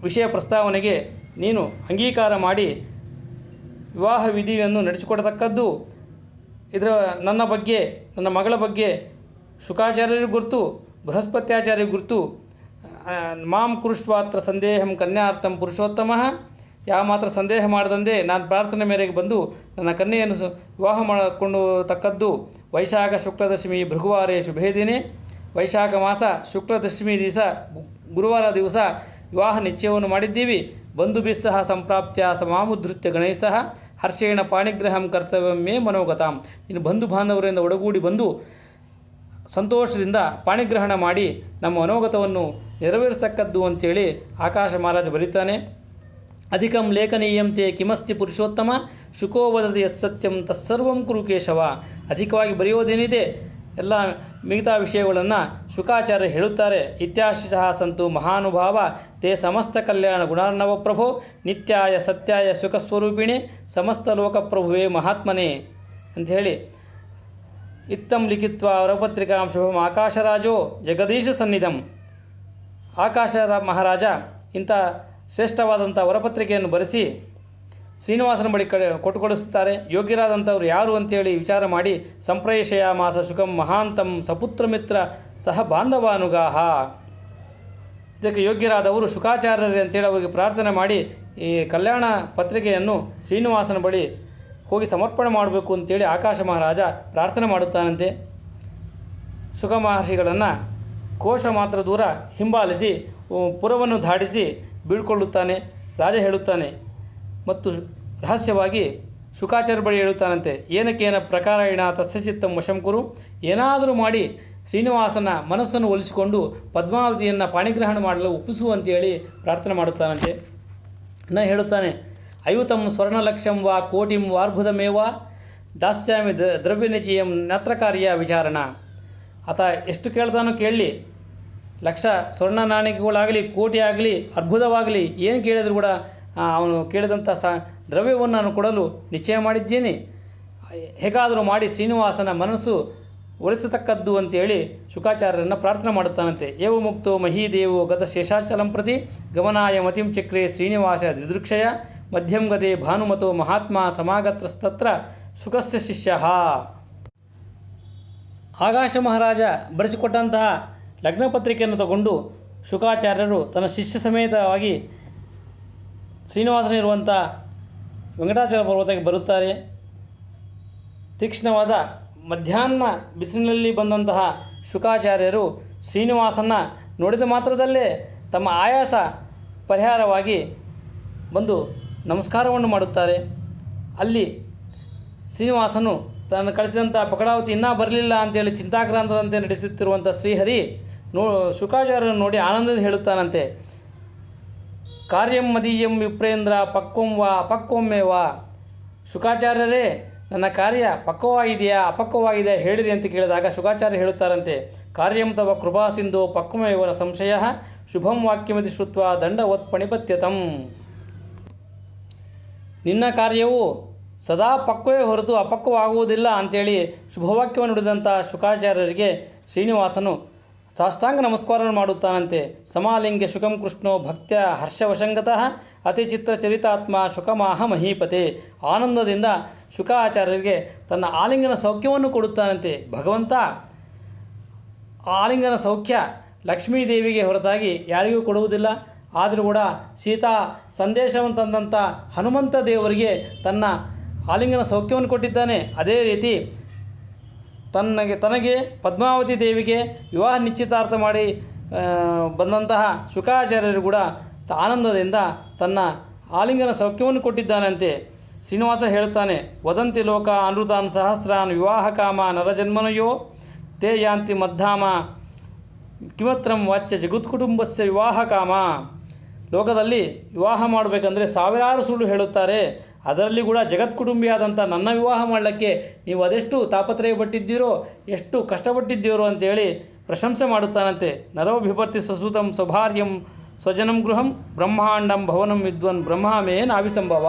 ವಿಷಯ ಪ್ರಸ್ತಾವನೆಗೆ ನೀನು ಅಂಗೀಕಾರ ಮಾಡಿ ವಿವಾಹ ವಿಧಿಯನ್ನು ನಡೆಸಿಕೊಡತಕ್ಕದ್ದು. ಇದರ ನನ್ನ ಬಗ್ಗೆ, ನನ್ನ ಮಗಳ ಬಗ್ಗೆ ಶುಕಾಚಾರ್ಯರಿಗೆ ಗುರುತು, ಬೃಹಸ್ಪತ್ಯಾಚಾರ್ಯರಿಗೆ ಗುರುತು. ಮಾಂ ಕುರುಷ್ವಾತ್ರ ಸಂದೇಹಂ ಕನ್ಯಾರ್ಥಂ ಪುರುಷೋತ್ತಮ ಯಾವ ಮಾತ್ರ ಸಂದೇಹ ಮಾಡದಂತೆ ನಾನು ಪ್ರಾರ್ಥನೆ ಮೇರೆಗೆ ಬಂದು ನನ್ನ ಕನ್ಯೆಯನ್ನು ವಿವಾಹ ಮಾಡಿಕೊಂಡು ತಕ್ಕದ್ದು ವೈಶಾಖ ಶುಕ್ಲದಶಮಿ ಭೃಗುವಾರೇ ಶುಭೇ ದಿನೇ. ವೈಶಾಖ ಮಾಸ ಶುಕ್ಲದಶಮಿ ದಿವಸ ಗುರುವಾರ ದಿವಸ ವಿವಾಹ ನಿಶ್ಚಯವನ್ನು ಮಾಡಿದ್ದೀವಿ. ಬಂಧು ಬಿಸ್ಸಹ ಸಂಪ್ರಾಪ್ತ್ಯ ಸಮಾಮುಧೃತ್ಯ ಗಣೇಶಃ ಹರ್ಷೇಣ ಪಾಣಿಗ್ರಹಂ ಕರ್ತವ್ಯಂ ಮೇ ಮನೋಗತಾಂ. ಇನ್ನು ಬಂಧು ಬಾಂಧವರಿಂದ ಒಡಗೂಡಿ ಬಂದು ಸಂತೋಷದಿಂದ ಪಾಣಿಗ್ರಹಣ ಮಾಡಿ ನಮ್ಮ ಮನೋಗತವನ್ನು ನೆರವೇರಿಸತಕ್ಕದ್ದು ಅಂತೇಳಿ ಆಕಾಶ ಮಹಾರಾಜ ಬರೀತಾನೆ. ಅಧಿಕಂ ಲೇಖನೀಯಂ ತೇ ಕಿಮಸ್ತಿ ಪುರುಷೋತ್ತಮ ಶುಕೋ ವದತಿ ಯತ್ಸತ್ಯಂ ತತ್ಸರ್ವಂ ಕುರು ಕೇಶವ. ಅಧಿಕವಾಗಿ ಬರೆಯೋದೇನಿದೆ ಎಲ್ಲ ಮಿಗತಾ ವಿಷಯಗಳನ್ನು ಶುಕಾಚಾರ್ಯ ಹೇಳುತ್ತಾರೆ. ಇತ್ಯಾಶಃ ಸಂತು ಮಹಾನುಭಾವ ತೇ ಸಮಸ್ತ ಕಲ್ಯಾಣ ಗುಣಾರ್ಣವ ಪ್ರಭೋ ನಿತ್ಯಾಯ ಸತ್ಯಾಯ ಸುಖಸ್ವರೂಪಿಣಿ ಸಮಸ್ತ ಲೋಕಪ್ರಭುವೇ ಮಹಾತ್ಮನೇ ಅಂಥೇಳಿ ಇತ್ತಂ ಲಿಖಿತ್ವ ವರಪತ್ರಿಕಾಂ ಶುಭಂ ಆಕಾಶರಾಜೋ ಜಗದೀಶ ಸನ್ನಿಧಂ. ಆಕಾಶ ಮಹಾರಾಜ ಇಂಥ ಶ್ರೇಷ್ಠವಾದಂಥ ವರಪತ್ರಿಕೆಯನ್ನು ಬರೆಸಿ ಶ್ರೀನಿವಾಸನ ಬಳಿ ಕೊಟ್ಟುಕೊಡಿಸುತ್ತಾರೆ. ಯೋಗ್ಯರಾದಂಥವ್ರು ಯಾರು ಅಂತೇಳಿ ವಿಚಾರ ಮಾಡಿ ಸಂಪ್ರೇಷಯ ಮಾಸ ಶುಕಂ ಮಹಾಂತಂ ಸಪುತ್ರ ಮಿತ್ರ ಸಹ ಬಾಂಧವಾನುಗಾಹ. ಇದಕ್ಕೆ ಯೋಗ್ಯರಾದವರು ಶುಕಾಚಾರ್ಯರೇ ಅಂತೇಳಿ ಅವರಿಗೆ ಪ್ರಾರ್ಥನೆ ಮಾಡಿ ಈ ಕಲ್ಯಾಣ ಪತ್ರಿಕೆಯನ್ನು ಶ್ರೀನಿವಾಸನ ಬಳಿ ಹೋಗಿ ಸಮರ್ಪಣೆ ಮಾಡಬೇಕು ಅಂತೇಳಿ ಆಕಾಶ ಮಹಾರಾಜ ಪ್ರಾರ್ಥನೆ ಮಾಡುತ್ತಾನಂತೆ. ಶುಕ ಮಹರ್ಷಿಗಳನ್ನು ಕೋಶ ಮಾತ್ರ ದೂರ ಹಿಂಬಾಲಿಸಿ ಪುರವನ್ನು ಧಾಡಿಸಿ ಬೀಳ್ಕೊಳ್ಳುತ್ತಾನೆ. ರಾಜ ಹೇಳುತ್ತಾನೆ ಮತ್ತು ರಹಸ್ಯವಾಗಿ ಶುಕಾಚಾರ್ಯ ಬಳಿ ಹೇಳುತ್ತಾನಂತೆ, ಏನಕ್ಕೇನ ಪ್ರಕಾರೇಣ ತಸ್ಯಚಿತ್ತಂ ವಶಂ ಕುರು. ಏನಾದರೂ ಮಾಡಿ ಶ್ರೀನಿವಾಸನ ಮನಸ್ಸನ್ನು ಒಲಿಸಿಕೊಂಡು ಪದ್ಮಾವತಿಯನ್ನು ಪಾಣಿಗ್ರಹಣ ಮಾಡಲು ಒಪ್ಪಿಸುವಂತೇಳಿ ಪ್ರಾರ್ಥನೆ ಮಾಡುತ್ತಾನಂತೆ. ಇನ್ನು ಹೇಳುತ್ತಾನೆ, ಐವತಂ ಸ್ವರ್ಣಲಕ್ಷಂ ವಾ ಕೋಟಿಂ ವಾರ್ಭುದಮೇವ ದಾಸ್ಯಾಮಿ ದ್ರವ್ಯನಿಚಯಂ ನತ್ರ ಕಾರ್ಯ ವಿಚಾರಣ. ಆತ ಎಷ್ಟು ಕೇಳ್ತಾನೋ ಕೇಳಲಿ, ಲಕ್ಷ ಸ್ವರ್ಣ ನಾಣ್ಯಗಳಾಗಲಿ ಕೋಟಿ ಆಗಲಿ ಅರ್ಬುದವಾಗಲಿ ಏನು ಕೇಳಿದರೂ ಕೂಡ ಅವನು ಕೇಳಿದಂಥ ದ್ರವ್ಯವನ್ನು ನಾನು ಕೊಡಲು ನಿಶ್ಚಯ ಮಾಡಿದ್ದೇನೆ. ಹೇಗಾದರೂ ಮಾಡಿ ಶ್ರೀನಿವಾಸನ ಮನಸ್ಸು ಒಲಿಸತಕ್ಕದ್ದು ಅಂತೇಳಿ ಶುಕಾಚಾರ್ಯರನ್ನು ಪ್ರಾರ್ಥನೆ ಮಾಡುತ್ತಾನಂತೆ. ಏವ ಮುಕ್ತೋ ಮಹೀದೇವೋ ಗತ ಶೇಷಾಚಲಂ ಪ್ರತಿ ಗಮನಾಯ ಮತಿಂ ಚಕ್ರೆ ಶ್ರೀನಿವಾಸ ದಿದೃಕ್ಷಯ ಮಧ್ಯಂ ಗದೆ ಭಾನುಮತೋ ಮಹಾತ್ಮ ಸಮಾಗತಸ್ತತ್ರ ಸುಖಸ್ಯ ಶಿಷ್ಯ. ಆಕಾಶ ಮಹಾರಾಜ ಬರೆಸಿಕೊಟ್ಟಂತಹ ಲಗ್ನ ಪತ್ರಿಕೆಯನ್ನು ತಗೊಂಡು ಶುಕಾಚಾರ್ಯರು ತನ್ನ ಶಿಷ್ಯ ಸಮೇತವಾಗಿ ಶ್ರೀನಿವಾಸನಿರುವಂಥ ವೆಂಕಟಾಚಲ ಪರ್ವತಕ್ಕೆ ಬರುತ್ತಾರೆ. ತೀಕ್ಷ್ಣವಾದ ಮಧ್ಯಾಹ್ನ ಬಿಸಿಲಿನಲ್ಲಿ ಬಂದಂತಹ ಶುಕಾಚಾರ್ಯರು ಶ್ರೀನಿವಾಸನ ನೋಡಿದ ಮಾತ್ರದಲ್ಲೇ ತಮ್ಮ ಆಯಾಸ ಪರಿಹಾರವಾಗಿ ಬಂದು ನಮಸ್ಕಾರವನ್ನು ಮಾಡುತ್ತಾರೆ. ಅಲ್ಲಿ ಶ್ರೀನಿವಾಸನು ತನ್ನ ಕಳಿಸಿದಂಥ ಪಕಡಾವತಿ ಇನ್ನೂ ಬರಲಿಲ್ಲ ಅಂತೇಳಿ ಚಿಂತಾಕ್ರಾಂತದಂತೆ ನಡೆಸುತ್ತಿರುವಂಥ ಶ್ರೀಹರಿ ಶುಕಾಚಾರ್ಯರನ್ನು ನೋಡಿ ಆನಂದದಿಂದ ಹೇಳುತ್ತಾನಂತೆ, ಕಾರ್ಯಂ ಮದೀಯಂ ವಿಪ್ರೇಂದ್ರ ಪಕ್ವಂ ವಾ ಅಪಕ್ವಮೇ ವಾ. ಶುಕಾಚಾರ್ಯರೇ, ನನ್ನ ಕಾರ್ಯ ಪಕ್ವವಾಗಿದೆಯಾ ಅಪಕ್ವವಾಗಿದೆಯಾ ಹೇಳಿರಿ ಅಂತ ಕೇಳಿದಾಗ ಶುಕಾಚಾರ್ಯ ಹೇಳುತ್ತಾರಂತೆ, ಕಾರ್ಯಂ ತವ ಕೃಪಾಸಿಂಧೋ ಪಕ್ವಮೇವ ಸಂಶಯ ಶುಭಂ ವಾಕ್ಯಮಿತಿ ಶ್ರುತ್ವ ದಂಡವತ್ ಪಣಿಪತ್ಯತಂ. ನಿನ್ನ ಕಾರ್ಯವು ಸದಾ ಪಕ್ವವೇ ಹೊರತು ಅಪಕ್ವವಾಗುವುದಿಲ್ಲ ಅಂಥೇಳಿ ಶುಭವಾಕ್ಯವನ್ನು ನುಡಿದಂಥ ಶುಕಾಚಾರ್ಯರಿಗೆ ಶ್ರೀನಿವಾಸನು ಸಾಷ್ಟಾಂಗ ನಮಸ್ಕಾರವನ್ನು ಮಾಡುತ್ತಾನಂತೆ. ಸಮಾಲಿಂಗ್ಯ ಶುಕಂ ಕೃಷ್ಣೋ ಭಕ್ತ್ಯ ಹರ್ಷವಶಂಗತಃ ಅತಿಚಿತ್ರ ಚರಿತಾತ್ಮ ಶುಕಮಾಹ ಮಹೀಪತೆ. ಆನಂದದಿಂದ ಶುಕಾಚಾರ್ಯರಿಗೆ ತನ್ನ ಆಲಿಂಗನ ಸೌಖ್ಯವನ್ನು ಕೊಡುತ್ತಾನಂತೆ. ಭಗವಂತ ಆಲಿಂಗನ ಸೌಖ್ಯ ಲಕ್ಷ್ಮೀದೇವಿಗೆ ಹೊರತಾಗಿ ಯಾರಿಗೂ ಕೊಡುವುದಿಲ್ಲ. ಆದರೂ ಕೂಡ ಸೀತಾ ಸಂದೇಶವನ್ನು ತಂದಂಥ ಹನುಮಂತ ದೇವರಿಗೆ ತನ್ನ ಆಲಿಂಗನ ಸೌಖ್ಯವನ್ನು ಕೊಟ್ಟಿದ್ದಾನೆ. ಅದೇ ರೀತಿ ತನಗೆ ಪದ್ಮಾವತಿ ದೇವಿಗೆ ವಿವಾಹ ನಿಶ್ಚಿತಾರ್ಥ ಮಾಡಿ ಬಂದಂತಹ ಶುಕಾಚಾರ್ಯರು ಕೂಡ ಆನಂದದಿಂದ ತನ್ನ ಆಲಿಂಗನ ಸೌಖ್ಯವನ್ನು ಕೊಟ್ಟಿದ್ದಾನಂತೆ. ಶ್ರೀನಿವಾಸ ಹೇಳುತ್ತಾನೆ, ವದಂತಿ ಲೋಕ ಅನೃತಾನ್ ಸಹಸ್ರಾನ್ ವಿವಾಹ ಕಾಮ ನರಜನ್ಮನಯೋ ತೇ ಯಾಂತಿ ಮದ್ದಾಮ ಕಿಮತ್ರಂ ವಾಚ್ಯ ಜಗತ್ಕುಟುಂಬಸ್ಯ ವಿವಾಹ ಕಾಮ. ಲೋಕದಲ್ಲಿ ವಿವಾಹ ಮಾಡಬೇಕಂದ್ರೆ ಸಾವಿರಾರು ಸುಳ್ಳು ಹೇಳುತ್ತಾರೆ. ಅದರಲ್ಲಿ ಕೂಡ ಜಗತ್ಕುಟುಂಬಿಯಾದಂಥ ನನ್ನ ವಿವಾಹ ಮಾಡಲಿಕ್ಕೆ ನೀವು ಅದೆಷ್ಟು ತಾಪತ್ರಯಪಟ್ಟಿದ್ದೀರೋ, ಎಷ್ಟು ಕಷ್ಟಪಟ್ಟಿದ್ದೀರೋ ಅಂತೇಳಿ ಪ್ರಶಂಸೆ ಮಾಡುತ್ತಾನಂತೆ. ನರೋ ಬಿಭರ್ತಿ ಸ್ವಸೂತಂ ಸ್ವಭಾರ್ಯಂ ಸ್ವಜನಂ ಗೃಹಂ ಬ್ರಹ್ಮಾಂಡಂ ಭವನಂ ವಿದ್ವನ್ ಬ್ರಹ್ಮಮೇ ನಾವಿಸಂಭವ.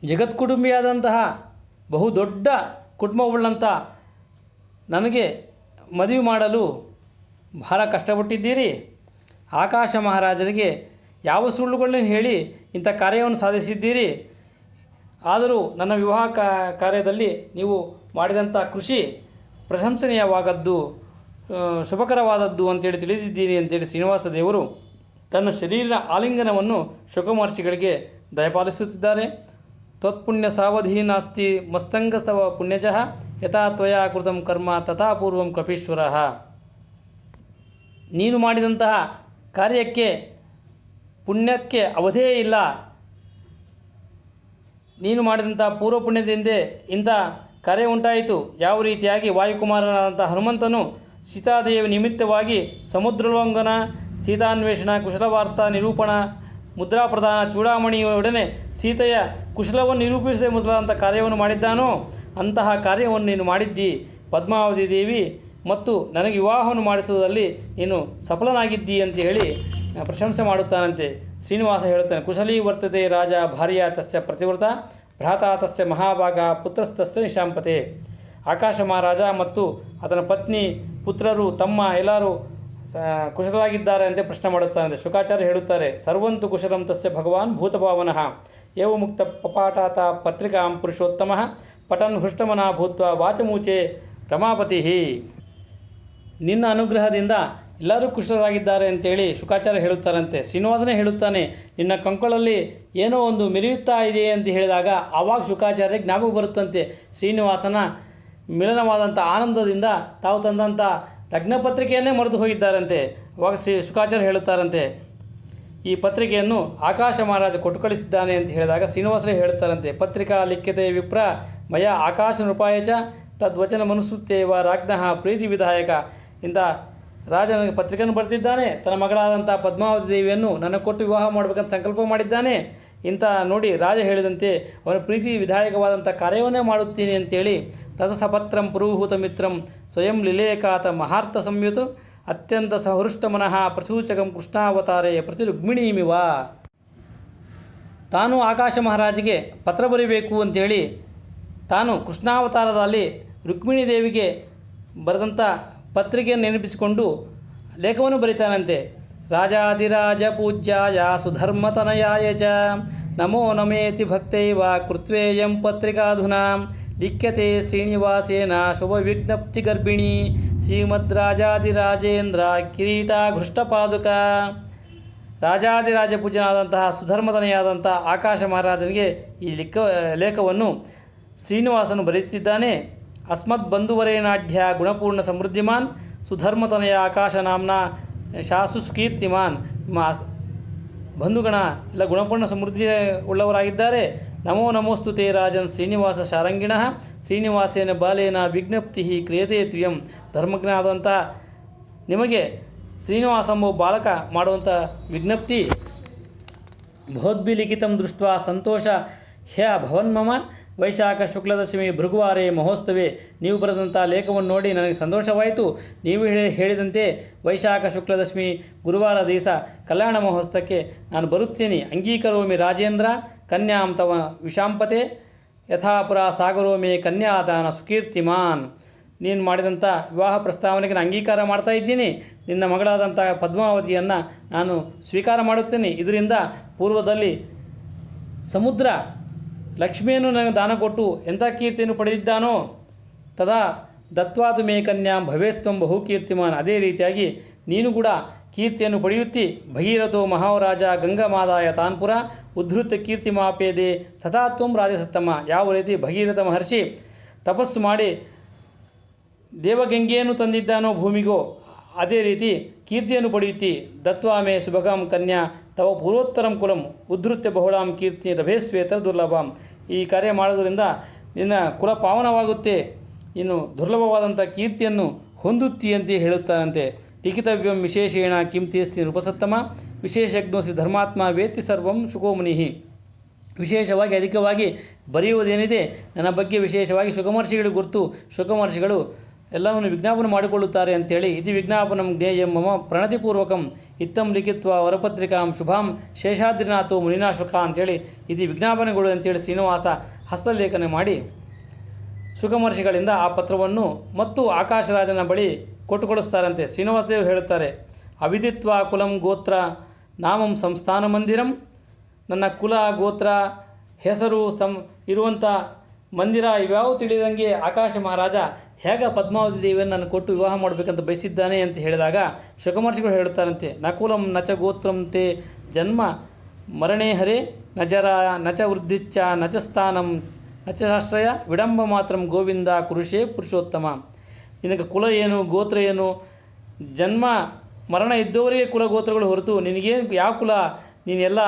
ಜಗತ್ಕುಟುಂಬಿಯಾದಂತಹ ಬಹುದೊಡ್ಡ ಕುಟುಂಬವುಳ್ಳಂಥ ನನಗೆ ಮದುವೆ ಮಾಡಲು ಬಹಳ ಕಷ್ಟಪಟ್ಟಿದ್ದೀರಿ. ಆಕಾಶ ಮಹಾರಾಜರಿಗೆ ಯಾವ ಸುಳ್ಳುಗಳನ್ನು ಹೇಳಿ ಇಂಥ ಕಾರ್ಯವನ್ನು ಸಾಧಿಸಿದ್ದೀರಿ. ಆದರೂ ನನ್ನ ವಿವಾಹ ಕಾರ್ಯದಲ್ಲಿ ನೀವು ಮಾಡಿದಂಥ ಕೃಷಿ ಪ್ರಶಂಸನೀಯವಾದದ್ದು, ಶುಭಕರವಾದದ್ದು ಅಂತೇಳಿ ತಿಳಿದಿದ್ದೀನಿ ಅಂತೇಳಿ ಶ್ರೀನಿವಾಸ ದೇವರು ತನ್ನ ಶರೀರ ಆಲಿಂಗನವನ್ನು ಶುಕಮಹರ್ಷಿಗಳಿಗೆ ದಯಪಾಲಿಸುತ್ತಿದ್ದಾರೆ. ತ್ವತ್ಪುಣ್ಯ ಸಾವಧಿ ನಾಸ್ತಿ ಮಸ್ತಂಗಸ್ತವ ಪುಣ್ಯಜಃ ಯಥಾ ತ್ವಯಾ ಕೃತಂ ಕರ್ಮ ತಥಾ ಪೂರ್ವಂ ಕಪೀಶ್ವರ. ನೀನು ಮಾಡಿದಂತಹ ಕಾರ್ಯಕ್ಕೆ ಪುಣ್ಯಕ್ಕೆ ಅವಧೇ ಇಲ್ಲ. ನೀನು ಮಾಡಿದಂಥ ಪೂರ್ವ ಪುಣ್ಯದಿಂದ ಇಂಥ ಕಾರ್ಯ ಉಂಟಾಯಿತು. ಯಾವ ರೀತಿಯಾಗಿ ವಾಯುಕುಮಾರನಾದಂಥ ಹನುಮಂತನು ಸೀತಾದೇವಿ ನಿಮಿತ್ತವಾಗಿ ಸಮುದ್ರೋಲ್ಲಂಘನ, ಸೀತಾನ್ವೇಷಣ, ಕುಶಲವಾರ್ತಾ ನಿರೂಪಣ, ಮುದ್ರಾ ಪ್ರದಾನ, ಚೂಡಾಮಣಿಯೊಡನೆ ಸೀತೆಯ ಕುಶಲವನ್ನು ನಿರೂಪಿಸದೆ ಮೊದಲಾದಂಥ ಕಾರ್ಯವನ್ನು ಮಾಡಿದ್ದಾನೋ ಅಂತಹ ಕಾರ್ಯವನ್ನು ನೀನು ಮಾಡಿದ್ದಿ ಪದ್ಮಾವತಿ ದೇವಿ, ಮತ್ತು ನನಗೆ ವಿವಾಹವನ್ನು ಮಾಡಿಸುವುದರಲ್ಲಿ ನೀನು ಸಫಲನಾಗಿದ್ದಿ ಅಂತ ಹೇಳಿ ಪ್ರಶಂಸೆ ಮಾಡುತ್ತಾನಂತೆ. ಶ್ರೀನಿವಾಸ ಹೇಳುತ್ತಾನೆ, ಕುಶಲೀ ವರ್ತತೆ ರಾಜ ಭಾರ್ಯ ತಸ್ಯ ಪ್ರತಿವ್ರತ ಭ್ರಾತಾ ತಸ್ಯ ಮಹಾಭಾಗ ಪುತ್ರಸ್ತಸ್ಯ ನಿಶಾಂಪತೆ. ಆಕಾಶ ಮಹಾರಾಜ ಮತ್ತು ಆತನ ಪತ್ನಿ, ಪುತ್ರರು, ತಮ್ಮ ಎಲ್ಲರೂ ಕುಶಲರಾಗಿದ್ದಾರೆ ಅಂತ ಪ್ರಶ್ನೆ ಮಾಡುತ್ತಾನೆ. ಶುಕಾಚಾರ್ಯ ಹೇಳುತ್ತಾರೆ, ಸರ್ವಂತು ಕುಶಲಂ ತಸ್ಯ ಭಗವಾನ್ ಭೂತಭಾವನಃ ಏವ ಮುಕ್ತ ಪಪಾಟಾತ ಪತ್ರಿಕಾಂ ಪುರುಷೋತ್ತಮ ಪಟನ್ ಹೃಷ್ಟಮನ ಭೂತ್ವ ವಾಚಮೂಚೆ ರಮಾಪತಿ. ನಿನ್ನ ಅನುಗ್ರಹದಿಂದ ಎಲ್ಲರೂ ಕುಶಲರಾಗಿದ್ದಾರೆ ಅಂತೇಳಿ ಶುಕಾಚಾರ್ಯ ಹೇಳುತ್ತಾರಂತೆ. ಶ್ರೀನಿವಾಸನೇ ಹೇಳುತ್ತಾನೆ, ನಿನ್ನ ಕಂಕಳಲ್ಲಿ ಏನೋ ಒಂದು ಮೆರೆಯುತ್ತಾ ಇದೆ ಅಂತ ಹೇಳಿದಾಗ ಆವಾಗ ಶುಕಾಚಾರ್ಯ ಜ್ಞಾಪಕ ಬರುತ್ತಂತೆ. ಶ್ರೀನಿವಾಸನ ಮಿಲನವಾದಂಥ ಆನಂದದಿಂದ ತಾವು ತಂದಂಥ ಲಗ್ನಪತ್ರಿಕೆಯನ್ನೇ ಮರೆತು ಹೋಗಿದ್ದಾರಂತೆ. ಅವಾಗ ಶುಕಾಚಾರ್ಯ ಹೇಳುತ್ತಾರಂತೆ, ಈ ಪತ್ರಿಕೆಯನ್ನು ಆಕಾಶ ಮಹಾರಾಜ ಕೊಟ್ಟು ಕಳಿಸಿದ್ದಾನೆ ಅಂತ ಹೇಳಿದಾಗ ಶ್ರೀನಿವಾಸರೇ ಹೇಳುತ್ತಾರಂತೆ, ಪತ್ರಿಕಾ ಲಿಖ್ಯತೆ ವಿಪ್ರ ಮಯ ಆಕಾಶ ನೃಪಾಯ ಚ ತದ್ವಚನ ಮನುಸ್ಮೃತ್ಯೇವ ರಾಜ್ಞಃ ಪ್ರೀತಿ ವಿಧಾಯಕ. ಇಂಥ ರಾಜ ನನಗೆ ಪತ್ರಿಕೆಯನ್ನು ಬರೆದಿದ್ದಾನೆ, ತನ್ನ ಮಗಳಾದಂಥ ಪದ್ಮಾವತಿ ದೇವಿಯನ್ನು ನನಗೆ ಕೊಟ್ಟು ವಿವಾಹ ಮಾಡಬೇಕಂತ ಸಂಕಲ್ಪ ಮಾಡಿದ್ದಾನೆ. ಇಂಥ ನೋಡಿ ರಾಜ ಹೇಳಿದಂತೆ ಅವನ ಪ್ರೀತಿ ವಿಧಾಯಕವಾದಂಥ ಕಾರ್ಯವನ್ನೇ ಮಾಡುತ್ತೀನಿ ಅಂತೇಳಿ ತತಸಪತ್ರಂ ಪುರುಹೂತ ಮಿತ್ರಂ ಸ್ವಯಂ ಲಿಲೇಕಾತ ಮಹಾರ್ಥ ಸಂಯುತ ಅತ್ಯಂತ ಸಹೃಷ್ಟ ಮನಃ ಪ್ರಸೂಚಕಂ ಕೃಷ್ಣಾವತಾರೇ ಪ್ರತಿ ರುಕ್ಮಿಣೀಮಿವ. ತಾನು ಆಕಾಶ ಮಹಾರಾಜಿಗೆ ಪತ್ರ ಬರೀಬೇಕು ಅಂಥೇಳಿ ತಾನು ಕೃಷ್ಣಾವತಾರದಲ್ಲಿ ರುಕ್ಮಿಣಿ ದೇವಿಗೆ ಬರೆದಂಥ ಪತ್ರಿಕೆಯನ್ನು ನೆನಪಿಸಿಕೊಂಡು ಲೇಖವನ್ನು ಬರೀತಾನಂತೆ. ರಾಜಾಧಿರಾಜ ಪೂಜ್ಯಾಯ ಸುಧರ್ಮತನಯಾಯ ಚ ನಮೋ ನಮೇತಿ ಭಕ್ತೈವ ಕೃತ್ವೇಯಂ ಪತ್ರಿಕಾಧುನಾ ಲಿಖ್ಯತೆ ಶ್ರೀನಿವಾಸೇನ ಶುಭ ವಿಜ್ಞಪ್ತಿ ಗರ್ಭಿಣಿ ಶ್ರೀಮದ್ರಾಜಾಧಿರಾಜೇಂದ್ರ ಕಿರೀಟಾಘೃಷ್ಟಪಾದುಕ. ರಾಜಾಧಿರಾಜ ಪೂಜ್ಯನಾದಂತಹ ಸುಧರ್ಮತನೆಯಾದಂಥ ಆಕಾಶ ಮಹಾರಾಜನಿಗೆ ಈ ಲೇಖವನ್ನು ಶ್ರೀನಿವಾಸನು ಬರೆಯುತ್ತಿದ್ದಾನೆ. ಅಸ್ಮದ್ ಬಂಧುವರೇನಾಢ್ಯ ಗುಣಪೂರ್ಣ ಸಮೃದ್ಧಿಮಾನ್ ಸುಧರ್ಮತನಯ ಆಕಾಶ ನಾಮ್ನ ಶಾಸು ಸುಕೀರ್ತಿಮಾನ್. ನಿಮ್ಮ ಬಂಧುಗಣ ಎಲ್ಲ ಗುಣಪೂರ್ಣ ಸಮೃದ್ಧಿ ಉಳ್ಳವರಾಗಿದ್ದಾರೆ. ನಮೋ ನಮೋಸ್ತು ತೇ ರಾಜನ್ ಶ್ರೀನಿವಾಸ ಶಾರಂಗಿಣಃ ಶ್ರೀನಿವಾಸೇನ ಬಾಲೇನ ವಿಜ್ಞಪ್ತಿ ಕ್ರಿಯತೆ ತ್ವಯಂ. ಧರ್ಮಜ್ಞ ಆದಂಥ ನಿಮಗೆ ಶ್ರೀನಿವಾಸಂಬ ಬಾಲಕ ಮಾಡುವಂಥ ವಿಜ್ಞಪ್ತಿ ಭವದ್ಭಿಲಿಖಿತಂ ದೃಷ್ಟ ಸಂತೋಷ ಹ್ಯ ಭವನ್ಮಮ ವೈಶಾಖ ಶುಕ್ಲದಶಮಿ ಭೃಗುವಾರೇ ಮಹೋತ್ಸವೇ. ನೀವು ಬರೆದಂಥ ಲೇಖವನ್ನು ನೋಡಿ ನನಗೆ ಸಂತೋಷವಾಯಿತು. ನೀವು ಹೇಳಿದಂತೆ ವೈಶಾಖ ಶುಕ್ಲದಶಮಿ ಗುರುವಾರ ದಿವಸ ಕಲ್ಯಾಣ ಮಹೋತ್ಸವಕ್ಕೆ ನಾನು ಬರುತ್ತೇನೆ. ಅಂಗೀಕರೋಮಿ ರಾಜೇಂದ್ರ ಕನ್ಯಾಂ ತವ ವಿಶಾಂಪತೆ ಯಥಾಪುರ ಸಾಗರೋಮಿ ಕನ್ಯಾದಾನ ಸುಕೀರ್ತಿಮಾನ್. ನೀನು ಮಾಡಿದಂಥ ವಿವಾಹ ಪ್ರಸ್ತಾವನೆಗೆ ನಾನು ಅಂಗೀಕಾರ ಮಾಡ್ತಾ ಇದ್ದೀನಿ. ನಿನ್ನ ಮಗಳಾದಂಥ ಪದ್ಮಾವತಿಯನ್ನು ನಾನು ಸ್ವೀಕಾರ ಮಾಡುತ್ತೇನೆ. ಇದರಿಂದ ಪೂರ್ವದಲ್ಲಿ ಸಮುದ್ರ ಲಕ್ಷ್ಮಿಯನ್ನು ನನಗೆ ದಾನ ಕೊಟ್ಟು ಎಂಥ ಕೀರ್ತಿಯನ್ನು ಪಡೆದಿದ್ದಾನೋ ತದಾ ದತ್ವಾದು ಮೇ ಕನ್ಯಾಂ ಭವೇತ್ವಂ ಬಹುಕೀರ್ತಿಮಾನ್. ಅದೇ ರೀತಿಯಾಗಿ ನೀನು ಕೂಡ ಕೀರ್ತಿಯನ್ನು ಪಡೆಯುತ್ತಿ. ಭಗೀರಥೋ ಮಹಾರಾಜ ಗಂಗಮಾದಾಯ ತಾನ್ಪುರ ಉದ್ಧೃತ ಕೀರ್ತಿಮಾಪೇದೆ ತಥಾತ್ವಂ ರಾಜಸತ್ತಮ. ಯಾವ ರೀತಿ ಭಗೀರಥ ಮಹರ್ಷಿ ತಪಸ್ಸು ಮಾಡಿ ದೇವಗಂಗೆಯನ್ನು ತಂದಿದ್ದಾನೋ ಭೂಮಿಗೋ ಅದೇ ರೀತಿ ಕೀರ್ತಿಯನ್ನು ಪಡೆಯುತ್ತಿ. ದತ್ವಾಮೇ ಸುಭಗಾಂ ಕನ್ಯಾ ತವ ಪೂರ್ವೋತ್ತರಂ ಕುಲಂ ಉದ್ಧೃತ್ಯ ಬಹುಳಾಂ ಕೀರ್ತಿ ರಭೇಸ್ವೇತರ ದುರ್ಲಭಾಂ. ಈ ಕಾರ್ಯ ಮಾಡೋದರಿಂದ ನಿನ್ನ ಕುಲ ಪಾವನವಾಗುತ್ತೆ, ಇನ್ನು ದುರ್ಲಭವಾದಂಥ ಕೀರ್ತಿಯನ್ನು ಹೊಂದುತ್ತಿ ಅಂತ ಹೇಳುತ್ತಾನಂತೆ. ಲಿಖಿತವ್ಯಂ ವಿಶೇಷೇಣ ಕಿಂ ತೇಸ್ತಿ ನೃಪಸತ್ತಮ ವಿಶೇಷಜ್ಞೋಸಿ ಧರ್ಮಾತ್ಮ ವೇತ್ತಿ ಸರ್ವಂ ಶುಕೋಮುನಿ. ವಿಶೇಷವಾಗಿ ಅಧಿಕವಾಗಿ ಬರೆಯುವುದೇನಿದೆ ನನ್ನ ಬಗ್ಗೆ ವಿಶೇಷವಾಗಿ ಶುಕಮಹರ್ಷಿಗಳು ಗುರುತು. ಶುಕಮಹರ್ಷಿಗಳು ಎಲ್ಲವನ್ನು ವಿಜ್ಞಾಪನೆ ಮಾಡಿಕೊಳ್ಳುತ್ತಾರೆ ಅಂಥೇಳಿ ಇದು ವಿಜ್ಞಾಪನಂ ಜ್ಞೇಯಂ ಮಮ ಪ್ರಣತಿಪೂರ್ವಕಂ ಇತ್ತಂ ಲಿಖಿತ್ವ ವರಪತ್ರಿಕಾಂ ಶುಭಾಂ ಶೇಷಾದ್ರಿನಾಥೋ ಮುನಿನಾಶುಕ ಅಂಥೇಳಿ ಇದು ವಿಜ್ಞಾಪನೆಗಳು ಅಂತೇಳಿ ಶ್ರೀನಿವಾಸ ಹಸ್ತಲೇಖನ ಮಾಡಿ ಶುಕಮಹರ್ಷಿಗಳಿಂದ ಆ ಪತ್ರವನ್ನು ಮತ್ತು ಆಕಾಶರಾಜನ ಬಳಿ ಕೊಟ್ಟುಕೊಡಿಸ್ತಾರಂತೆ. ಶ್ರೀನಿವಾಸದೇವ್ ಹೇಳುತ್ತಾರೆ, ಅವಿದಿತ್ವ ಕುಲಂ ಗೋತ್ರ ನಾಮಂ ಸಂಸ್ಥಾನ ಮಂದಿರಂ. ನನ್ನ ಕುಲ ಗೋತ್ರ ಹೆಸರು ಇರುವಂಥ ಮಂದಿರ ಇವ್ಯಾವು ತಿಳಿದಂಗೆ ಆಕಾಶ ಮಹಾರಾಜ ಹೇಗ ಪದ್ಮಾವತಿ ದೇವಿಯನ್ನು ನಾನು ಕೊಟ್ಟು ವಿವಾಹ ಮಾಡಬೇಕಂತ ಬಯಸಿದ್ದಾನೆ ಅಂತ ಹೇಳಿದಾಗ ಶುಕಮಹರ್ಷಿಗಳು ಹೇಳುತ್ತಾರಂತೆ, ನಕುಲಂ ನಚ ಗೋತ್ರಂ ತೇ ಜನ್ಮ ಮರಣೇ ಹರೇ ನಜರ ನಚ ವೃದ್ಧಿಚ್ಚ ನಚ ಸ್ಥಾನಂ ನಚ ಶಾಸ್ತ್ರಯ ವಿಡಂಬ ಮಾತ್ರಂ ಗೋವಿಂದ ಕುರುಷೇ ಪುರುಷೋತ್ತಮ. ನಿನಗೆ ಕುಲ ಏನು, ಗೋತ್ರ ಏನು, ಜನ್ಮ ಮರಣ ಇದ್ದವರಿಗೆ ಕುಲ ಗೋತ್ರಗಳು ಹೊರತು ನಿನಗೇನು ಯಾವ ಕುಲ, ನೀನೆಲ್ಲ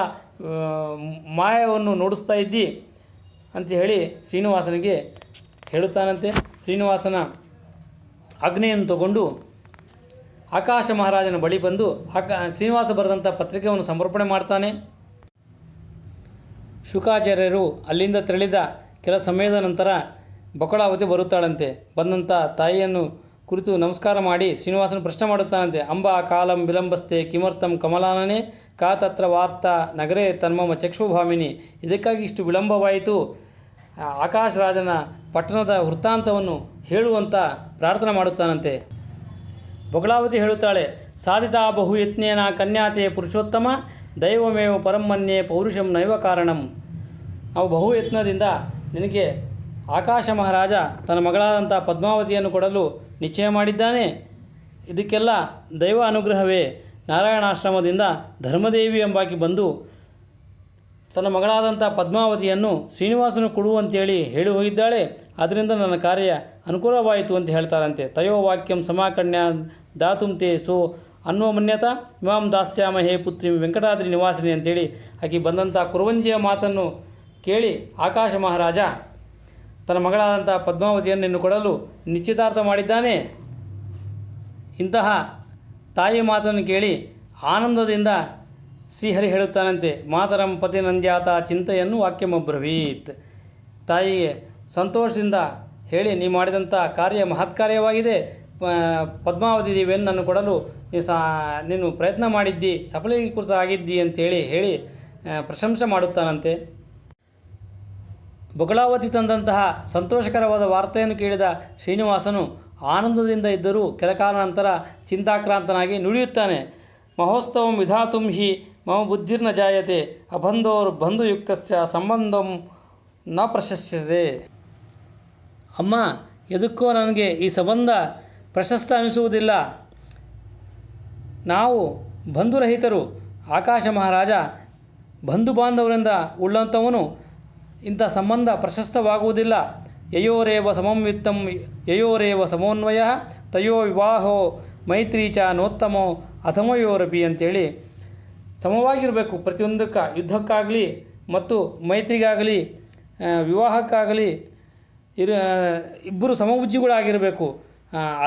ಮಾಯವನ್ನು ನೋಡಿಸ್ತಾ ಇದ್ದಿ ಅಂತ ಹೇಳಿ ಶ್ರೀನಿವಾಸನಿಗೆ ಹೇಳುತ್ತಾನಂತೆ. ಶ್ರೀನಿವಾಸನ ಆಜ್ಞೆಯನ್ನು ತಗೊಂಡು ಆಕಾಶ ಮಹಾರಾಜನ ಬಳಿ ಬಂದು ಶ್ರೀನಿವಾಸ ಬರೆದಂಥ ಪತ್ರಿಕೆಯನ್ನು ಸಮರ್ಪಣೆ ಮಾಡ್ತಾನೆ. ಶುಕಾಚಾರ್ಯರು ಅಲ್ಲಿಂದ ತೆರಳಿದ ಕೆಲ ಸಮಯದ ನಂತರ ಬಕಳಾವತಿ ಬರುತ್ತಾಳಂತೆ. ಬಂದಂಥ ತಾಯಿಯನ್ನು ಕುರಿತು ನಮಸ್ಕಾರ ಮಾಡಿ ಶ್ರೀನಿವಾಸನ ಪ್ರಶ್ನೆ ಮಾಡುತ್ತಾನಂತೆ. ಅಂಬಾ ಕಾಲಂ ವಿಲಂಬಸ್ತೆ ಕಿಮರ್ಥಂ ಕಮಲಾನನೆ ಕಾ ತತ್ರ ವಾರ್ತಾ ನಗರೇ ತನ್ಮಮ ಚಕ್ಷುಭಾಮಿನಿ. ಇದಕ್ಕಾಗಿ ಇಷ್ಟು ವಿಳಂಬವಾಯಿತು, ಆಕಾಶ ರಾಜನ ಪಟ್ಟಣದ ವೃತ್ತಾಂತವನ್ನು ಹೇಳುವಂತ ಪ್ರಾರ್ಥನೆ ಮಾಡುತ್ತಾನಂತೆ. ಬಕಳಾವತಿ ಹೇಳುತ್ತಾಳೆ, ಸಾಧಿತಾ ಬಹು ಯತ್ನೇನ ಕನ್ಯಾತೆ ಪುರುಷೋತ್ತಮ ದೈವಮೇವ ಪರಮನ್ಯೇ ಪೌರುಷಂ ನೈವ ಕಾರಣಂ. ನಾವು ಬಹು ಯತ್ನದಿಂದ ನಿನಗೆ ಆಕಾಶ ಮಹಾರಾಜ ತನ್ನ ಮಗಳಾದಂಥ ಪದ್ಮಾವತಿಯನ್ನು ಕೊಡಲು ನಿಶ್ಚಯ ಮಾಡಿದ್ದಾನೆ. ಇದಕ್ಕೆಲ್ಲ ದೈವ ಅನುಗ್ರಹವೇ. ನಾರಾಯಣಾಶ್ರಮದಿಂದ ಧರ್ಮದೇವಿ ಎಂಬಾಕಿ ಬಂದು ತನ್ನ ಮಗಳಾದಂಥ ಪದ್ಮಾವತಿಯನ್ನು ಶ್ರೀನಿವಾಸನು ಕೊಡುವಂತೇಳಿ ಹೇಳಿ ಹೋಗಿದ್ದಾಳೆ. ಅದರಿಂದ ನನ್ನ ಕಾರ್ಯ ಅನುಕೂಲವಾಯಿತು ಅಂತ ಹೇಳ್ತಾರಂತೆ. ತಯೋ ವಾಕ್ಯಂ ಸಮಾಕನ್ಯ ದಾತುಂ ತೇ ಸೋ ಅನ್ವಮನ್ಯತ ಇಮಾಂ ದಾಸ್ಯಾಮಹೇ ಪುತ್ರಿ ವೆಂಕಟಾದ್ರಿ ನಿವಾಸಿನಿ ಅಂತೇಳಿ ಆಕೆ ಬಂದಂಥ ಕುರುವಂಜಿಯ ಮಾತನ್ನು ಕೇಳಿ ಆಕಾಶ ಮಹಾರಾಜ ತನ್ನ ಮಗಳಾದಂಥ ಪದ್ಮಾವತಿಯನ್ನು ಇನ್ನು ಕೊಡಲು ನಿಶ್ಚಿತಾರ್ಥ ಮಾಡಿದ್ದಾನೆ. ಇಂತಹ ತಾಯಿಯ ಮಾತನ್ನು ಕೇಳಿ ಆನಂದದಿಂದ ಶ್ರೀಹರಿ ಹೇಳುತ್ತಾನಂತೆ, ಮಾತರಂ ಪತಿ ನಂದ್ಯಾತ ಚಿಂತೆಯನ್ನು ವಾಕ್ಯಮಬ್ರವೀತ್. ತಾಯಿಗೆ ಸಂತೋಷದಿಂದ ಹೇಳಿ, ನೀ ಮಾಡಿದಂಥ ಕಾರ್ಯ ಮಹತ್ಕಾರ್ಯವಾಗಿದೆ, ಪದ್ಮಾವತಿ ದೇವಿಯನ್ನು ನಾನು ಕೊಡಲು ನೀನು ಪ್ರಯತ್ನ ಮಾಡಿದ್ದಿ, ಸಫಲೀಕೃತ ಆಗಿದ್ದಿ ಅಂತೇಳಿ ಹೇಳಿ ಪ್ರಶಂಸೆ ಮಾಡುತ್ತಾನಂತೆ. ಬಕಳಾವತಿ ತಂದಂತಹ ಸಂತೋಷಕರವಾದ ವಾರ್ತೆಯನ್ನು ಕೇಳಿದ ಶ್ರೀನಿವಾಸನು ಆನಂದದಿಂದ ಇದ್ದರೂ ಕೆಲಕಾಲ ನಂತರ ಚಿಂತಾಕ್ರಾಂತನಾಗಿ ನುಡಿಯುತ್ತಾನೆ. ಮಹೋತ್ಸವಂ ವಿಧಾತುಂ ಹಿ ಮಮ ಬುದ್ಧಿರ್ನ ಜಾಯತೆ ಅಬಂಧೋರ್ ಬಂಧುಯುಕ್ತಸ್ಯ ಸಂಬಂಧಂ ನ ಪ್ರಶಸ್ಯತೆ. ಅಮ್ಮ, ಎದಕ್ಕೋ ನನಗೆ ಈ ಸಂಬಂಧ ಪ್ರಶಸ್ತ ಅನಿಸುವುದಿಲ್ಲ. ನಾವು ಬಂಧುರಹಿತರು. ಆಕಾಶ ಮಹಾರಾಜ ಬಂಧು ಬಾಂಧವರಿಂದ ಉಳ್ಳಂಥವನು. ಇಂಥ ಸಂಬಂಧ ಪ್ರಶಸ್ತವಾಗುವುದಿಲ್ಲ. ಯಯೋರೇವ ಸಮಂವಿತ್ತಂ ಯಯೋರೇವ ಸಮೋನ್ವಯ ತಯೋ ವಿವಾಹೋ ಮೈತ್ರಿ ಚ ನೋತ್ತಮೋ ಅಧಮಯೋರಪಿ ಅಂತೇಳಿ ಸಮವಾಗಿರಬೇಕು. ಪ್ರತಿಯೊಂದಕ್ಕೆ ಯುದ್ಧಕ್ಕಾಗಲಿ ಮತ್ತು ಮೈತ್ರಿಗಾಗಲಿ ವಿವಾಹಕ್ಕಾಗಲಿ ಇಬ್ಬರು ಸಮಬುದ್ಧಿಗಳಾಗಿರಬೇಕು.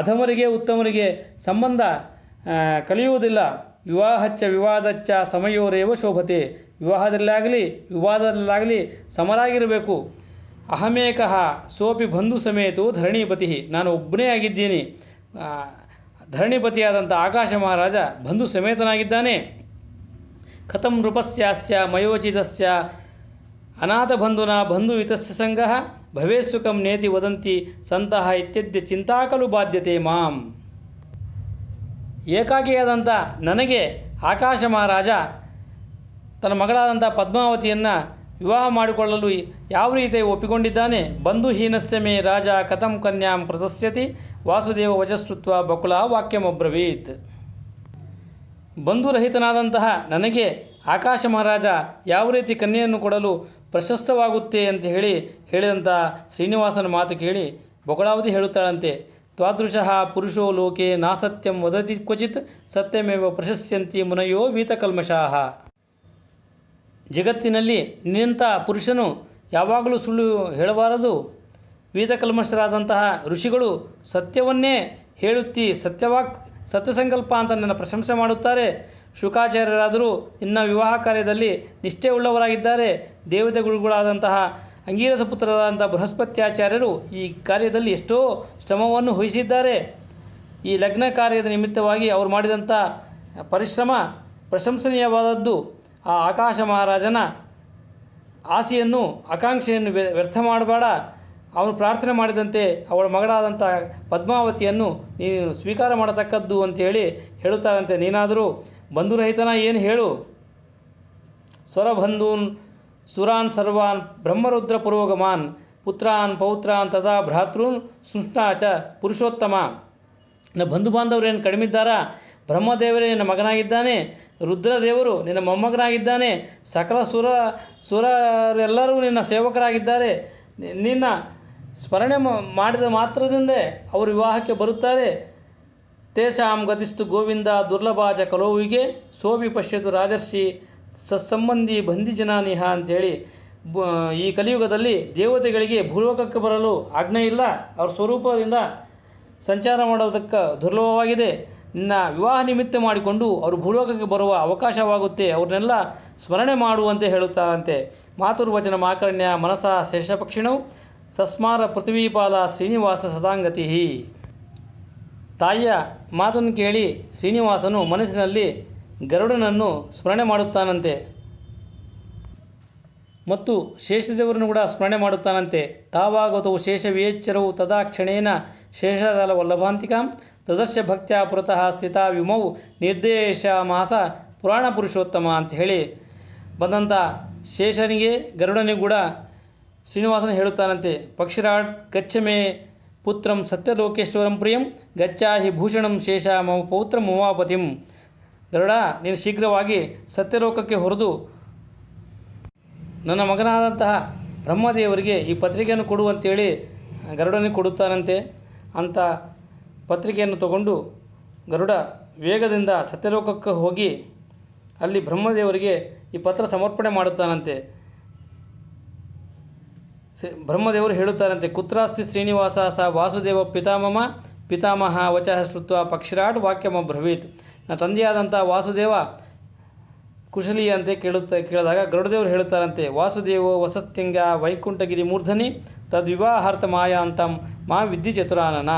ಅಧಮರಿಗೆ ಉತ್ತಮರಿಗೆ ಸಂಬಂಧ ಕಲಿಯುವುದಿಲ್ಲ. ವಿವಾಹಚ್ಚ ವಿವಾದಚ್ಚ ಸಮಯೋರೇವ ಶೋಭತೆ. ವಿವಾಹದಲ್ಲಾಗಲಿ ವಿವಾದದಲ್ಲಾಗಲಿ ಸಮರಾಗಿರಬೇಕು. ಅಹಮೇಕಃ ಸೋಪಿ ಬಂಧು ಸಮೇತೋ ಧರಣೀಪತಿ. ನಾನು ಒಬ್ಬನೇ ಆಗಿದ್ದೀನಿ. ಧರಣಿಪತಿಯಾದಂಥ ಆಕಾಶ ಮಹಾರಾಜ ಬಂಧು ಸಮೇತನಾಗಿದ್ದಾನೆ. ಕಥಂ ನೃಪಸ್ಯಾಸ್ಯ ಮಯೋಚಿತಸ್ಯ ಅನಾಥ ಬಂಧುನ ಬಂಧು ಹಿತಸ್ಯ ಸಂಗಃ ಭವೇತ್ಸುಖಂ ನೇತಿ ವದಂತಿ ಸಂತಹ ಇತ್ಯದ್ಯ ಚಿಂತಾಕಲು ಬಾಧ್ಯತೆ ಮಾಂ. ಏಕಾಕಿಯಾದಂಥ ನನಗೆ ಆಕಾಶ ಮಹಾರಾಜ ತನ್ನ ಮಗಳಾದಂಥ ಪದ್ಮಾವತಿಯನ್ನು ವಿವಾಹ ಮಾಡಿಕೊಳ್ಳಲು ಯಾವ ರೀತಿ ಒಪ್ಪಿಕೊಂಡಿದ್ದಾನೆ. ಬಂಧುಹೀನಸ್ಯ ಮೇ ರಾಜ ಕಥಂ ಕನ್ಯಾಂ ಪ್ರದಸ್ಯತಿ ವಾಸುದೇವ ವಚಶ್ರುತ್ವ ಬಕುಳ ವಾಕ್ಯಮಬ್ರವೀತ್. ಬಂಧುರಹಿತನಾದಂತಹ ನನಗೆ ಆಕಾಶ ಮಹಾರಾಜ ಯಾವ ರೀತಿ ಕನ್ಯೆಯನ್ನು ಕೊಡಲು ಪ್ರಶಸ್ತವಾಗುತ್ತೆ ಅಂತ ಹೇಳಿದಂಥ ಶ್ರೀನಿವಾಸನ ಮಾತು ಕೇಳಿ ಬಕಳಾವತಿ ಹೇಳುತ್ತಾಳಂತೆ, ತ್ವಾದೃಶಃ ಪುರುಷೋ ಲೋಕೆ ನಾಸತ್ಯಂ ವದತಿ ಕ್ವಚಿತ್ ಸತ್ಯಮೇವ ಪ್ರಶಸ್ಯಂತಿ ಮುನಯೋ ವೀತಕಲ್ಮಷಾಃ. ಜಗತ್ತಿನಲ್ಲಿ ನಿನ್ನಂಥ ಪುರುಷನು ಯಾವಾಗಲೂ ಸುಳ್ಳು ಹೇಳಬಾರದು. ವೀತಕಲ್ಮಷರಾದಂತಹ ಋಷಿಗಳು ಸತ್ಯವನ್ನೇ ಹೇಳುತ್ತಿ ಸತ್ಯಸಂಕಲ್ಪ ಅಂತ ನನ್ನ ಪ್ರಶಂಸೆ ಮಾಡುತ್ತಾರೆ. ಶುಕಾಚಾರ್ಯರಾದರೂ ಇನ್ನು ವಿವಾಹ ಕಾರ್ಯದಲ್ಲಿ ನಿಷ್ಠೆ ಉಳ್ಳವರಾಗಿದ್ದಾರೆ. ದೇವತೆಗಳಾದಂತಹ ಅಂಗೀರಸ ಪುತ್ರರಾದಂಥ ಬೃಹಸ್ಪತ್ಯಾಚಾರ್ಯರು ಈ ಕಾರ್ಯದಲ್ಲಿ ಎಷ್ಟೋ ಶ್ರಮವನ್ನು ವಹಿಸಿದ್ದಾರೆ. ಈ ಲಗ್ನ ಕಾರ್ಯದ ನಿಮಿತ್ತವಾಗಿ ಅವರು ಮಾಡಿದಂಥ ಪರಿಶ್ರಮ ಪ್ರಶಂಸನೀಯವಾದದ್ದು. ಆ ಆಕಾಶ ಮಹಾರಾಜನ ಆಸೆಯನ್ನು ಆಕಾಂಕ್ಷೆಯನ್ನು ವ್ಯರ್ಥ ಮಾಡಬೇಡ. ಅವನು ಪ್ರಾರ್ಥನೆ ಮಾಡಿದಂತೆ ಅವಳ ಮಗಳಾದಂಥ ಪದ್ಮಾವತಿಯನ್ನು ನೀನು ಸ್ವೀಕಾರ ಮಾಡತಕ್ಕದ್ದು ಅಂತೇಳಿ ಹೇಳುತ್ತಾರಂತೆ. ನೀನಾದರೂ ಬಂಧುರಹಿತನ ಏನು ಹೇಳು. ಸ್ವರಬಂಧೂನ್ ಸುರಾನ್ ಸರ್ವಾನ್ ಬ್ರಹ್ಮರುದ್ರ ಪುರೋಗಮಾನ್ ಪುತ್ರಾನ್ ಪೌತ್ರಾನ್ ತದಾ ಭ್ರಾತೃನ್ ಸೃಷ್ಟಾ ಚ ಪುರುಷೋತ್ತಮ. ನಿನ್ನ ಬಂಧು ಬಾಂಧವರು ಏನು ಕಡಿಮೆ ಇದ್ದಾರಾ? ಬ್ರಹ್ಮದೇವರೇ ನಿನ್ನ ಮಗನಾಗಿದ್ದಾನೆ, ರುದ್ರದೇವರು ನಿನ್ನ ಮೊಮ್ಮಗನಾಗಿದ್ದಾನೆ, ಸಕಲ ಸುರರೆಲ್ಲರೂ ನಿನ್ನ ಸೇವಕರಾಗಿದ್ದಾರೆ. ನಿನ್ನ ಸ್ಮರಣೆ ಮಾಡಿದ ಮಾತ್ರದಿಂದ ಅವರು ವಿವಾಹಕ್ಕೆ ಬರುತ್ತಾರೆ. ತೇಷಾಂ ಗತಿಸ್ತು ಗೋವಿಂದ ದುರ್ಲಭಾಚ ಕಲೋವಿಗೆ ಸೋಭಿ ಪಶ್ಯತು ರಾಜರ್ಷಿ ಸತ್ಸಂಬಂಧಿ ಬಂಧಿಜನಾನಿಹ ಅಂಥೇಳಿ ಈ ಕಲಿಯುಗದಲ್ಲಿ ದೇವತೆಗಳಿಗೆ ಭೂಲೋಕಕ್ಕೆ ಬರಲು ಆಜ್ಞೆ ಇಲ್ಲ. ಅವ್ರ ಸ್ವರೂಪದಿಂದ ಸಂಚಾರ ಮಾಡೋದಕ್ಕೆ ದುರ್ಲಭವಾಗಿದೆ. ನಿನ್ನ ವಿವಾಹ ನಿಮಿತ್ತ ಮಾಡಿಕೊಂಡು ಅವರು ಭೂಲೋಕಕ್ಕೆ ಬರುವ ಅವಕಾಶವಾಗುತ್ತೆ. ಅವ್ರನ್ನೆಲ್ಲ ಸ್ಮರಣೆ ಮಾಡುವಂತೆ ಹೇಳುತ್ತಾರಂತೆ. ಮಾತುರ್ವಚನ ಮಾಕರ್ಣ್ಯ ಮನಸ ಶೇಷಪಕ್ಷಿಣೌ ಸಸ್ಮಾರ ಪೃಥ್ವೀಪಾಲ ಶ್ರೀನಿವಾಸ ಸದಾಂಗತಿ. ತಾಯಿಯ ಮಾತನ್ನು ಕೇಳಿ ಶ್ರೀನಿವಾಸನು ಮನಸ್ಸಿನಲ್ಲಿ ಗರುಡನನ್ನು ಸ್ಮರಣೆ ಮಾಡುತ್ತಾನಂತೆ ಮತ್ತು ಶೇಷದೇವರನ್ನು ಕೂಡ ಸ್ಮರಣೆ ಮಾಡುತ್ತಾನಂತೆ. ತಾವಾಗತವು ಶೇಷವಿಯೇಚ್ಛರವು ತದಾ ಕ್ಷಣೇನ ಶೇಷಜಾಲ ವಲ್ಲಭಾಂತಿಕಾಂ ತದರ್ಶ ಭಕ್ತ್ಯಾ ಪುರತಃ ಸ್ಥಿತ ವಿಮೌ ನಿರ್ದೇಶ ಮಾಸ ಪುರಾಣ ಪುರುಷೋತ್ತಮ ಅಂತ ಹೇಳಿ ಬಂದಂಥ ಶೇಷನಿಗೆ ಗರುಡನಿಗೆ ಕೂಡ ಶ್ರೀನಿವಾಸನ ಹೇಳುತ್ತಾನಂತೆ. ಪಕ್ಷಿರಾಟ್ ಗಚ್ಚಮೇ ಪುತ್ರಂ ಸತ್ಯಲೋಕೇಶ್ವರಂ ಪ್ರಿಯಂ ಗಚ್ಚಾಹಿ ಭೂಷಣಂ ಶೇಷ ಮಮ ಪೌತ್ರ ಉಮಾಪತಿಂ. ಗರುಡ, ನೀನು ಶೀಘ್ರವಾಗಿ ಸತ್ಯಲೋಕಕ್ಕೆ ಹೊರದು ನನ್ನ ಮಗನಾದಂತಹ ಬ್ರಹ್ಮದೇವರಿಗೆ ಈ ಪತ್ರಿಕೆಯನ್ನು ಕೊಡುವಂತೇಳಿ ಗರುಡನಿಗೆ ಕೊಡುತ್ತಾನಂತೆ. ಅಂಥ ಪತ್ರಿಕೆಯನ್ನು ತಗೊಂಡು ಗರುಡ ವೇಗದಿಂದ ಸತ್ಯಲೋಕಕ್ಕೆ ಹೋಗಿ ಅಲ್ಲಿ ಬ್ರಹ್ಮದೇವರಿಗೆ ಈ ಪತ್ರ ಸಮರ್ಪಣೆ ಮಾಡುತ್ತಾನಂತೆ. ಬ್ರಹ್ಮದೇವರು ಹೇಳುತ್ತಾರಂತೆ, ಕುತ್ರಾಸ್ತಿ ಶ್ರೀನಿವಾಸ ಸ ವಾಸುದೇವ ಪಿತಾಮಹ ವಚಃ ಶ್ರುತ್ವ ಪಕ್ಷಿರಾಟ್ ವಾಕ್ಯಮಬ್ರವೀತ್. ನನ್ನ ತಂದೆಯಾದಂಥ ವಾಸುದೇವ ಕುಶಲಿ ಅಂತ ಕೇಳಿದಾಗ ಗರುಡದೇವರು ಹೇಳುತ್ತಾರಂತೆ, ವಾಸುದೇವೋ ವಸತ್ಯಂಗ ವೈಕುಂಠಗಿರಿ ಮೂರ್ಧನಿ ತದ್ವಿವಾಹಾರ್ಥ ಮಾಯಾಂತಂ ಮಾ ವಿದ್ಯೆ ಚತುರಾನನ.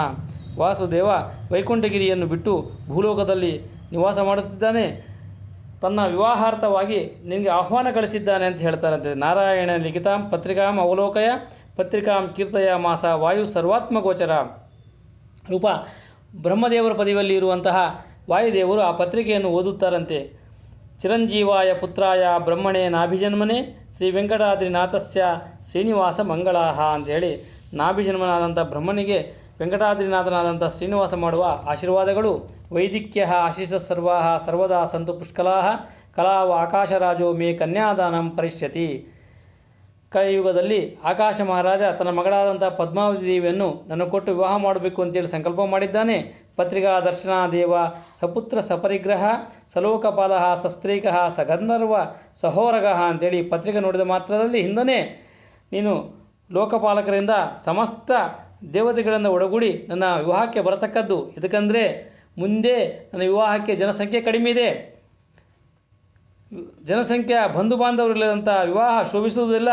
ವಾಸುದೇವ ವೈಕುಂಠಗಿರಿಯನ್ನು ಬಿಟ್ಟು ಭೂಲೋಕದಲ್ಲಿ ನಿವಾಸ ಮಾಡುತ್ತಿದ್ದಾನೆ, ತನ್ನ ವಿವಾಹಾರ್ಥವಾಗಿ ನಿನಗೆ ಆಹ್ವಾನ ಕಳಿಸಿದ್ದಾನೆ ಅಂತ ಹೇಳ್ತಾರಂತೆ. ನಾರಾಯಣ ಲಿಖಿತಾಂ ಪತ್ರಿಕಾಂ ಅವಲೋಕಯ ಪತ್ರಿಕಾಂ ಕೀರ್ತಯ ಮಾಸ ವಾಯು ಸರ್ವಾತ್ಮಗೋಚರ. ರೂಪ ಬ್ರಹ್ಮದೇವರ ಪದವಿಯಲ್ಲಿ ಇರುವಂತಹ ವಾಯುದೇವರು ಆ ಪತ್ರಿಕೆಯನ್ನು ಓದುತ್ತಾರಂತೆ. ಚಿರಂಜೀವಾಯ ಪುತ್ರಾಯ ಬ್ರಹ್ಮಣೇ ನಾಭಿಜನ್ಮನೆ ಶ್ರೀ ವೆಂಕಟಾದ್ರಿನಾಥಸ್ಯ ಶ್ರೀನಿವಾಸ ಮಂಗಳಾಹ ಅಂಥೇಳಿ ನಾಭಿಜನ್ಮನಾದಂಥ ಬ್ರಹ್ಮನಿಗೆ ವೆಂಕಟಾದ್ರಿನಾಥನಾದಂಥ ಶ್ರೀನಿವಾಸ ಮಾಡುವ ಆಶೀರ್ವಾದಗಳು. ವೈದಿಕ್ಯ ಆಶೀಷ ಸರ್ವಾ ಸರ್ವದಾ ಸಂತು ಪುಷ್ಕಲಾ ಕಲಾವ ಆಕಾಶರಾಜೋ ಮೇ ಕನ್ಯಾದಾನಂ ಕರಿಷ್ಯತಿ. ಕಲಿಯುಗದಲ್ಲಿ ಆಕಾಶ ಮಹಾರಾಜ ತನ್ನ ಮಗಳಾದಂಥ ಪದ್ಮಾವತಿ ದೇವಿಯನ್ನು ನನ್ನ ಕೊಟ್ಟು ವಿವಾಹ ಮಾಡಬೇಕು ಅಂತೇಳಿ ಸಂಕಲ್ಪ ಮಾಡಿದ್ದಾನೆ. ಪತ್ರಿಕಾ ದರ್ಶನ ದೇವ ಸಪುತ್ರ ಸಪರಿಗ್ರಹ ಸಲೋಕಪಾಲ ಸಸ್ತ್ರೀಕ ಸಗಂಧರ್ವ ಸಹೋರಗ ಅಂತೇಳಿ ಪತ್ರಿಕೆ ನೋಡಿದ ಮಾತ್ರದಲ್ಲಿ ಹಿಂದನೇ ನೀನು ಲೋಕಪಾಲಕರಿಂದ ಸಮಸ್ತ ದೇವತೆಗಳಿಂದ ಒಡಗೂಡಿ ನನ್ನ ವಿವಾಹಕ್ಕೆ ಬರತಕ್ಕದ್ದು. ಇದಕ್ಕಂದರೆ ಮುಂದೆ ನನ್ನ ವಿವಾಹಕ್ಕೆ ಜನಸಂಖ್ಯೆ ಕಡಿಮೆ ಇದೆ, ಜನಸಂಖ್ಯೆ ಬಂಧು ಬಾಂಧವರಿಲ್ಲದಂಥ ವಿವಾಹ ಶೋಭಿಸುವುದಿಲ್ಲ,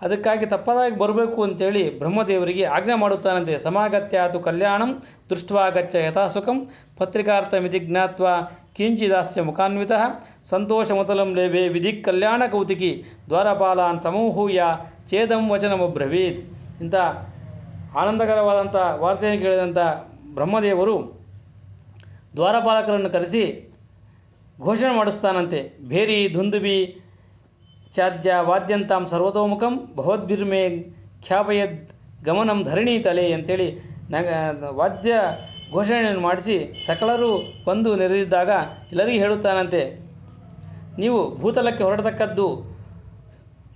ಅದಕ್ಕಾಗಿ ತಪ್ಪದಾಗಿ ಬರಬೇಕು ಅಂತೇಳಿ ಬ್ರಹ್ಮದೇವರಿಗೆ ಆಜ್ಞೆ ಮಾಡುತ್ತಾನಂತೆ. ಸಮಾಗತ್ಯಾತು ಕಲ್ಯಾಣಂ ದೃಷ್ಟ್ವಾ ಗಚ್ಚ ಯಥಾಸುಖಂ ಪತ್ರಿಕಾರ್ಥಮಿತಿ ಜ್ಞಾತ್ವ ಕಿಂಚಿದಾಸ್ಯ ಮುಖಾನ್ವಿತಃ ಸಂತೋಷಮತಲಂ ಲೇಭೆ ವಿಧಿ ಕಲ್ಯಾಣ ಕೌತಿಕಿ ದ್ವಾರಪಾಲಾನ್ ಸಮೂಹೂಯ ಛೇದಂ ವಚನಮಬ್ರವೀತ್. ಇಂಥ ಆನಂದಕರವಾದಂಥ ವಾರ್ತೆಯನ್ನು ಕೇಳಿದಂಥ ಬ್ರಹ್ಮದೇವರು ದ್ವಾರಪಾಲಕರನ್ನು ಕರೆಸಿ ಘೋಷಣೆ ಮಾಡಿಸ್ತಾನಂತೆ. ಭೇರಿ ಧುಂದುಬಿ ಚಾದ್ಯ ವಾದ್ಯಂತಾಂ ಸರ್ವತೋಮುಖಂ ಭವದ್ಭಿರ್ಮೇ ಖ್ಯಾಪಯದ್ ಗಮನಂ ಧರಣಿ ತಲೆ ಅಂತೇಳಿ ವಾದ್ಯ ಘೋಷಣೆಯನ್ನು ಮಾಡಿಸಿ ಸಕಲರು ಬಂದು ನೆರೆದಿದ್ದಾಗ ಎಲ್ಲರಿಗೂ ಹೇಳುತ್ತಾನಂತೆ, ನೀವು ಭೂತಲಕ್ಕೆ ಹೊರಡತಕ್ಕದ್ದು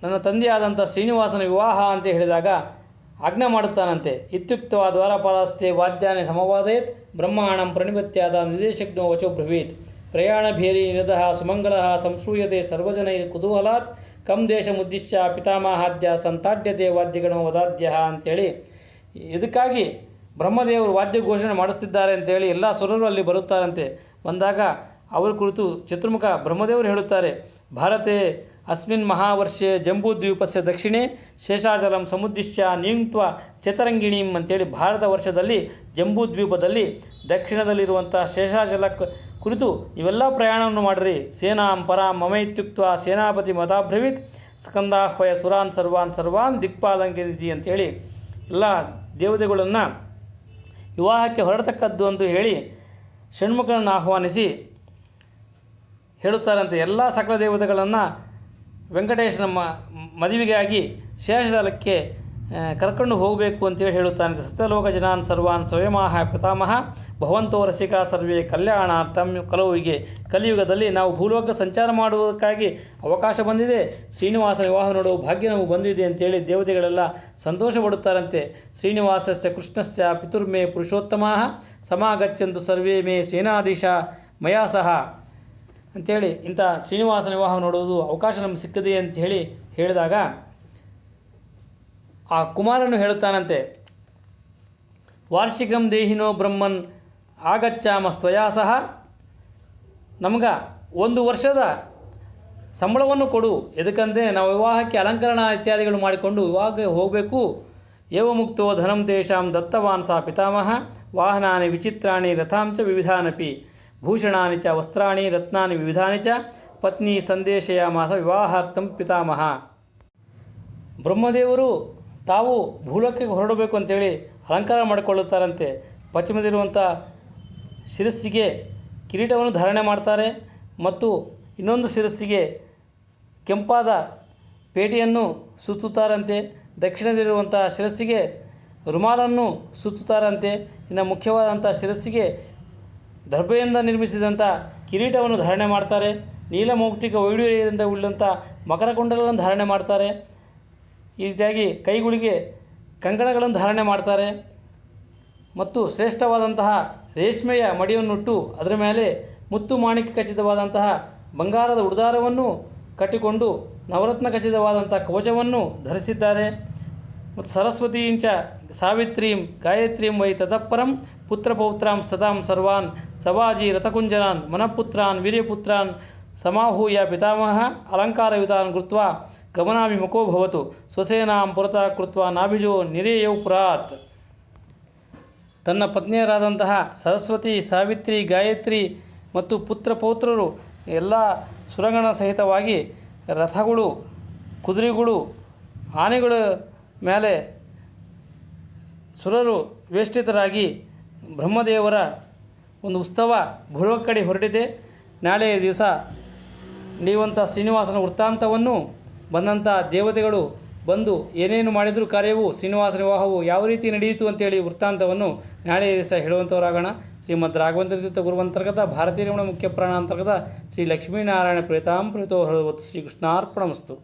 ನನ್ನ ತಂದೆಯಾದಂಥ ಶ್ರೀನಿವಾಸನ ವಿವಾಹ ಅಂತ ಹೇಳಿದಾಗ ಆಜ್ಞೆ ಮಾಡುತ್ತಾನಂತೆ. ಇತ್ಯುಕ್ತವಾ ದ್ವಾರಪಾಲಸ್ತೆ ವಾದ್ಯಾನಿ ಸಮವಾದಯತ್ ಬ್ರಹ್ಮಾಣಂ ಪ್ರಣಿಪತ್ಯಾದ ನಿರ್ದೇಶಜ್ಞೋ ವಚೋ ಬ್ರವೀತ್. ಪ್ರಯಾಣ ಭೇರಿ ನಿರಧ ಸುಮಂಗಳ ಸಂಶ್ರೂಯತೆ ಸರ್ವಜನೈ ಕುತೂಹಲಾತ್ ಕಂ ದೇಶ ಮುದ್ದಿಶ್ಯ ಪಿತಾಮಹಾದ್ಯ ಸಂತಾಡ್ಯತೆ ವಾದ್ಯಗಣೋ ವದಾದ್ಯ ಅಂಥೇಳಿ ಇದಕ್ಕಾಗಿ ಬ್ರಹ್ಮದೇವರು ವಾದ್ಯ ಘೋಷಣೆ ಮಾಡಿಸ್ತಿದ್ದಾರೆ ಅಂತೇಳಿ ಎಲ್ಲ ಸುರರು ಅಲ್ಲಿ ಬರುತ್ತಾರಂತೆ. ಬಂದಾಗ ಅವರ ಕುರಿತು ಚತುರ್ಮುಖ ಬ್ರಹ್ಮದೇವರು ಹೇಳುತ್ತಾರೆ, ಭಾರತೆ ಅಸ್ಮಿನ್ ಮಹಾವರ್ಷೆ ಜಂಬೂದ್ವೀಪಸ್ಯ ದಕ್ಷಿಣೆ ಶೇಷಾಚಲಂ ಸಮುದ್ದಿಶ್ಯ ನಿಯುಕ್ತ ಚತರಂಗಿಣೀಂ ಅಂತೇಳಿ ಭಾರತ ವರ್ಷದಲ್ಲಿ ಜಂಬೂದ್ವೀಪದಲ್ಲಿ ದಕ್ಷಿಣದಲ್ಲಿರುವಂಥ ಶೇಷಾಚಲ ಕುರಿತು ಇವೆಲ್ಲ ಪ್ರಯಾಣವನ್ನು ಮಾಡಿರಿ. ಸೇನಾಂ ಪರಾಂ ಮಮ ಇತ್ಯುಕ್ತ ಸೇನಾಪತಿ ಮತಾಬ್ರವೀತ್ ಸ್ಕಂದಾಹ್ವಯ ಸುರಾನ್ ಸರ್ವಾನ್ ದಿಕ್ಪಾಲಂಕಿರಿತಿ ಅಂತೇಳಿ ಎಲ್ಲ ದೇವತೆಗಳನ್ನು ವಿವಾಹಕ್ಕೆ ಹೊರಡತಕ್ಕದ್ದು ಅಂತ ಹೇಳಿ ಷಣ್ಮುಖನನ್ನು ಆಹ್ವಾನಿಸಿ ಹೇಳುತ್ತಾರಂತೆ. ಎಲ್ಲ ಸಕಲ ದೇವತೆಗಳನ್ನು ವೆಂಕಟೇಶನ ಮದುವೆಗಾಗಿ ಶೇಷಾಚಲಕ್ಕೆ ಕರ್ಕೊಂಡು ಹೋಗಬೇಕು ಅಂತೇಳಿ ಹೇಳುತ್ತಾನೆ. ಸತ್ಯಲೋಕ ಜನಾನ್ ಸರ್ವಾನ್ ಸ್ವಯಮಾಹ ಪಿತಾಮಹ ಭವಂತೋ ರಸಿಕ ಸರ್ವೇ ಕಲ್ಯಾಣಾರ್ಥಂ. ಕಲಿಯುಗದಲ್ಲಿ ನಾವು ಭೂಲೋಕ ಸಂಚಾರ ಮಾಡುವುದಕ್ಕಾಗಿ ಅವಕಾಶ ಬಂದಿದೆ, ಶ್ರೀನಿವಾಸನ ವಿವಾಹ ನೋಡುವ ಭಾಗ್ಯ ನಮಗೆ ಬಂದಿದೆ ಅಂತೇಳಿ ದೇವತೆಗಳೆಲ್ಲ ಸಂತೋಷ ಪಡುತ್ತಾರಂತೆ. ಶ್ರೀನಿವಾಸಸ್ಯ ಕೃಷ್ಣಸ್ಯ ಪಿತುರ್ಮೇ ಪುರುಷೋತ್ತಮಃ ಸಮಾಗಚ್ಚಂತು ಸರ್ವೇ ಮೇ ಸೇನಾಧೀಶ ಮಯಾ ಸಹ ಅಂಥೇಳಿ ಇಂಥ ಶ್ರೀನಿವಾಸನ ವಿವಾಹ ನೋಡುವುದು ಅವಕಾಶ ನಮಗೆ ಸಿಕ್ಕಿದೆ ಅಂತ ಹೇಳಿದಾಗ ಆ ಕುಮಾರನು ಹೇಳುತ್ತಾನಂತೆ, ವಾರ್ಷಿಕಂ ದೇಹಿನೋ ಬ್ರಹ್ಮನ್ ಆಗಚ್ಚಾಮಸ್ತ್ವಯಾ ಸಹ. ನಮ್ಗೆ 1 ವರ್ಷದ ಸಂಬಳವನ್ನು ಕೊಡು, ಎದಕ್ಕಂದರೆ ನಾವು ವಿವಾಹಕ್ಕೆ ಅಲಂಕರಣ ಇತ್ಯಾದಿಗಳು ಮಾಡಿಕೊಂಡು ವಿವಾಹಕ್ಕೆ ಹೋಗಬೇಕು. ಏವ ಮುಕ್ತೋ ಧನಂ ತೇಷಾಂ ದತ್ತವಾನ್ ಸಾ ಪಿತಾಮಹ ವಾಹನಾನಿ ವಿಚಿತ್ರಾಣಿ ರಥಾಂಚ ವಿವಿಧಾನಪಿ ಭೂಷಣಾನಿ ಚ ವಸ್ತ್ರಾಣಿ ರತ್ನಾನಿ ವಿವಿಧಾನಿ ಚ ಪತ್ನಿ ಸಂದೇಶಯಾಮಾಸ ವಿವಾಹಾರ್ಥಂ ಪಿತಾಮಹ. ಬ್ರಹ್ಮದೇವರು ತಾವು ಭೂಲೋಕಕ್ಕೆ ಹೊರಡಬೇಕು ಅಂತೇಳಿ ಅಲಂಕಾರ ಮಾಡಿಕೊಳ್ಳುತ್ತಾರಂತೆ. ಪಶ್ಚಿಮದಲ್ಲಿರುವಂಥ ಶಿರಸ್ಸಿಗೆ ಕಿರೀಟವನ್ನು ಧಾರಣೆ ಮಾಡ್ತಾರೆ ಮತ್ತು ಇನ್ನೊಂದು ಶಿರಸ್ಸಿಗೆ ಕೆಂಪಾದ ಪೇಟೆಯನ್ನು ಸುತ್ತುತ್ತಾರಂತೆ. ದಕ್ಷಿಣದಲ್ಲಿರುವಂಥ ಶಿರಸ್ಸಿಗೆ ರುಮಾಲನ್ನು ಸುತ್ತುತ್ತಾರಂತೆ. ಇನ್ನು ಮುಖ್ಯವಾದಂಥ ಶಿರಸ್ಸಿಗೆ ದರ್ಭೆಯಿಂದ ನಿರ್ಮಿಸಿದಂಥ ಕಿರೀಟವನ್ನು ಧಾರಣೆ ಮಾಡ್ತಾರೆ. ನೀಲಮೌಕ್ತಿಕ ವೈಡೂರ್ಯದಿಂದ ಉಳ್ಳಂಥ ಮಕರಕುಂಡಲಗಳನ್ನು ಧಾರಣೆ ಮಾಡ್ತಾರೆ. ಈ ರೀತಿಯಾಗಿ ಕೈಗಳಿಗೆ ಕಂಕಣಗಳನ್ನು ಧಾರಣೆ ಮಾಡ್ತಾರೆ ಮತ್ತು ಶ್ರೇಷ್ಠವಾದಂತಹ ರೇಷ್ಮೆಯ ಮಡಿಯನ್ನುಟ್ಟು ಅದರ ಮೇಲೆ ಮುತ್ತು ಮಾಣಿಕ್ಯ ಖಚಿತವಾದಂತಹ ಬಂಗಾರದ ಉಡುದಾರವನ್ನು ಕಟ್ಟಿಕೊಂಡು ನವರತ್ನ ಖಚಿತವಾದಂಥ ಕವಚವನ್ನು ಧರಿಸಿದ್ದಾರೆ. ಮತ್ತು ಸರಸ್ವತೀಂಚ ಸಾವಿತ್ರೀಂ ಗಾಯತ್ರೀಂ ವೈ ತತಃಪರಂ ಪುತ್ರಪೌತ್ರಾಂ ಸತಾಂ ಸರ್ವಾನ್ ಸವಾಜಿ ರಥಕುಂಜರಾನ್ ಮನಃಪುತ್ರಾನ್ ವೀರ್ಯಪುತ್ರಾನ್ ಸಮಾಹೂಯ ಪಿತಾಮಹ ಅಲಂಕಾರಯುತಾನ್ ಕೃತ್ವಾ ಗಮನಾಭಿಮುಖೋ ಭವತು ಸ್ವಸೇನಾಂ ಪುರತಃ ಕೃತ್ವಾ ನಾಭಿಜೋ ನಿರೇಯೌ ಪುರಾತ್. ತನ್ನ ಪತ್ನಿಯರಾದಂತಹ ಸರಸ್ವತಿ, ಸಾವಿತ್ರಿ, ಗಾಯತ್ರಿ ಮತ್ತು ಪುತ್ರಪೌತ್ರರು ಎಲ್ಲ ಸುರಗಣ ಸಹಿತವಾಗಿ ರಥಗಳು, ಕುದುರೆಗಳು, ಆನೆಗಳ ಮೇಲೆ ಸುರರು ವೇಷ್ಟಿತರಾಗಿ ಬ್ರಹ್ಮದೇವರ ಒಂದು ಉತ್ಸವ ಭೂಲೋಕ ಕಡೆ ಹೊರಟಿದೆ. ನಾಳೆಯ ದಿವಸ ನಡೆಯುವಂಥ ಶ್ರೀನಿವಾಸನ ವೃತ್ತಾಂತವನ್ನು ಬಂದಂಥ ದೇವತೆಗಳು ಬಂದು ಏನೇನು ಮಾಡಿದರೂ ಕಾರ್ಯವು ಶ್ರೀನಿವಾಸನ ವಿವಾಹವು ಯಾವ ರೀತಿ ನಡೆಯಿತು ಅಂತೇಳಿ ವೃತ್ತಾಂತವನ್ನು ನಾಳೆಯ ದಿವಸ ಹೇಳುವಂಥವರಾಗೋಣ. ಶ್ರೀಮದ್ ರಾಘವೇಂದ್ರ ತೀರ್ಥ ಗುರುವಂತರ್ಗತ ಭಾರತೀಯ ರಮಣ ಮುಖ್ಯ ಪ್ರಾಣ ಅಂತರ್ಗತ ಶ್ರೀ ಲಕ್ಷ್ಮೀನಾರಾಯಣ ಪ್ರೇತಾಂ ಪ್ರೇತೋ ಹೃದವತ್ತು ಶ್ರೀಕೃಷ್ಣಾರ್ಪಣಮಸ್ತು.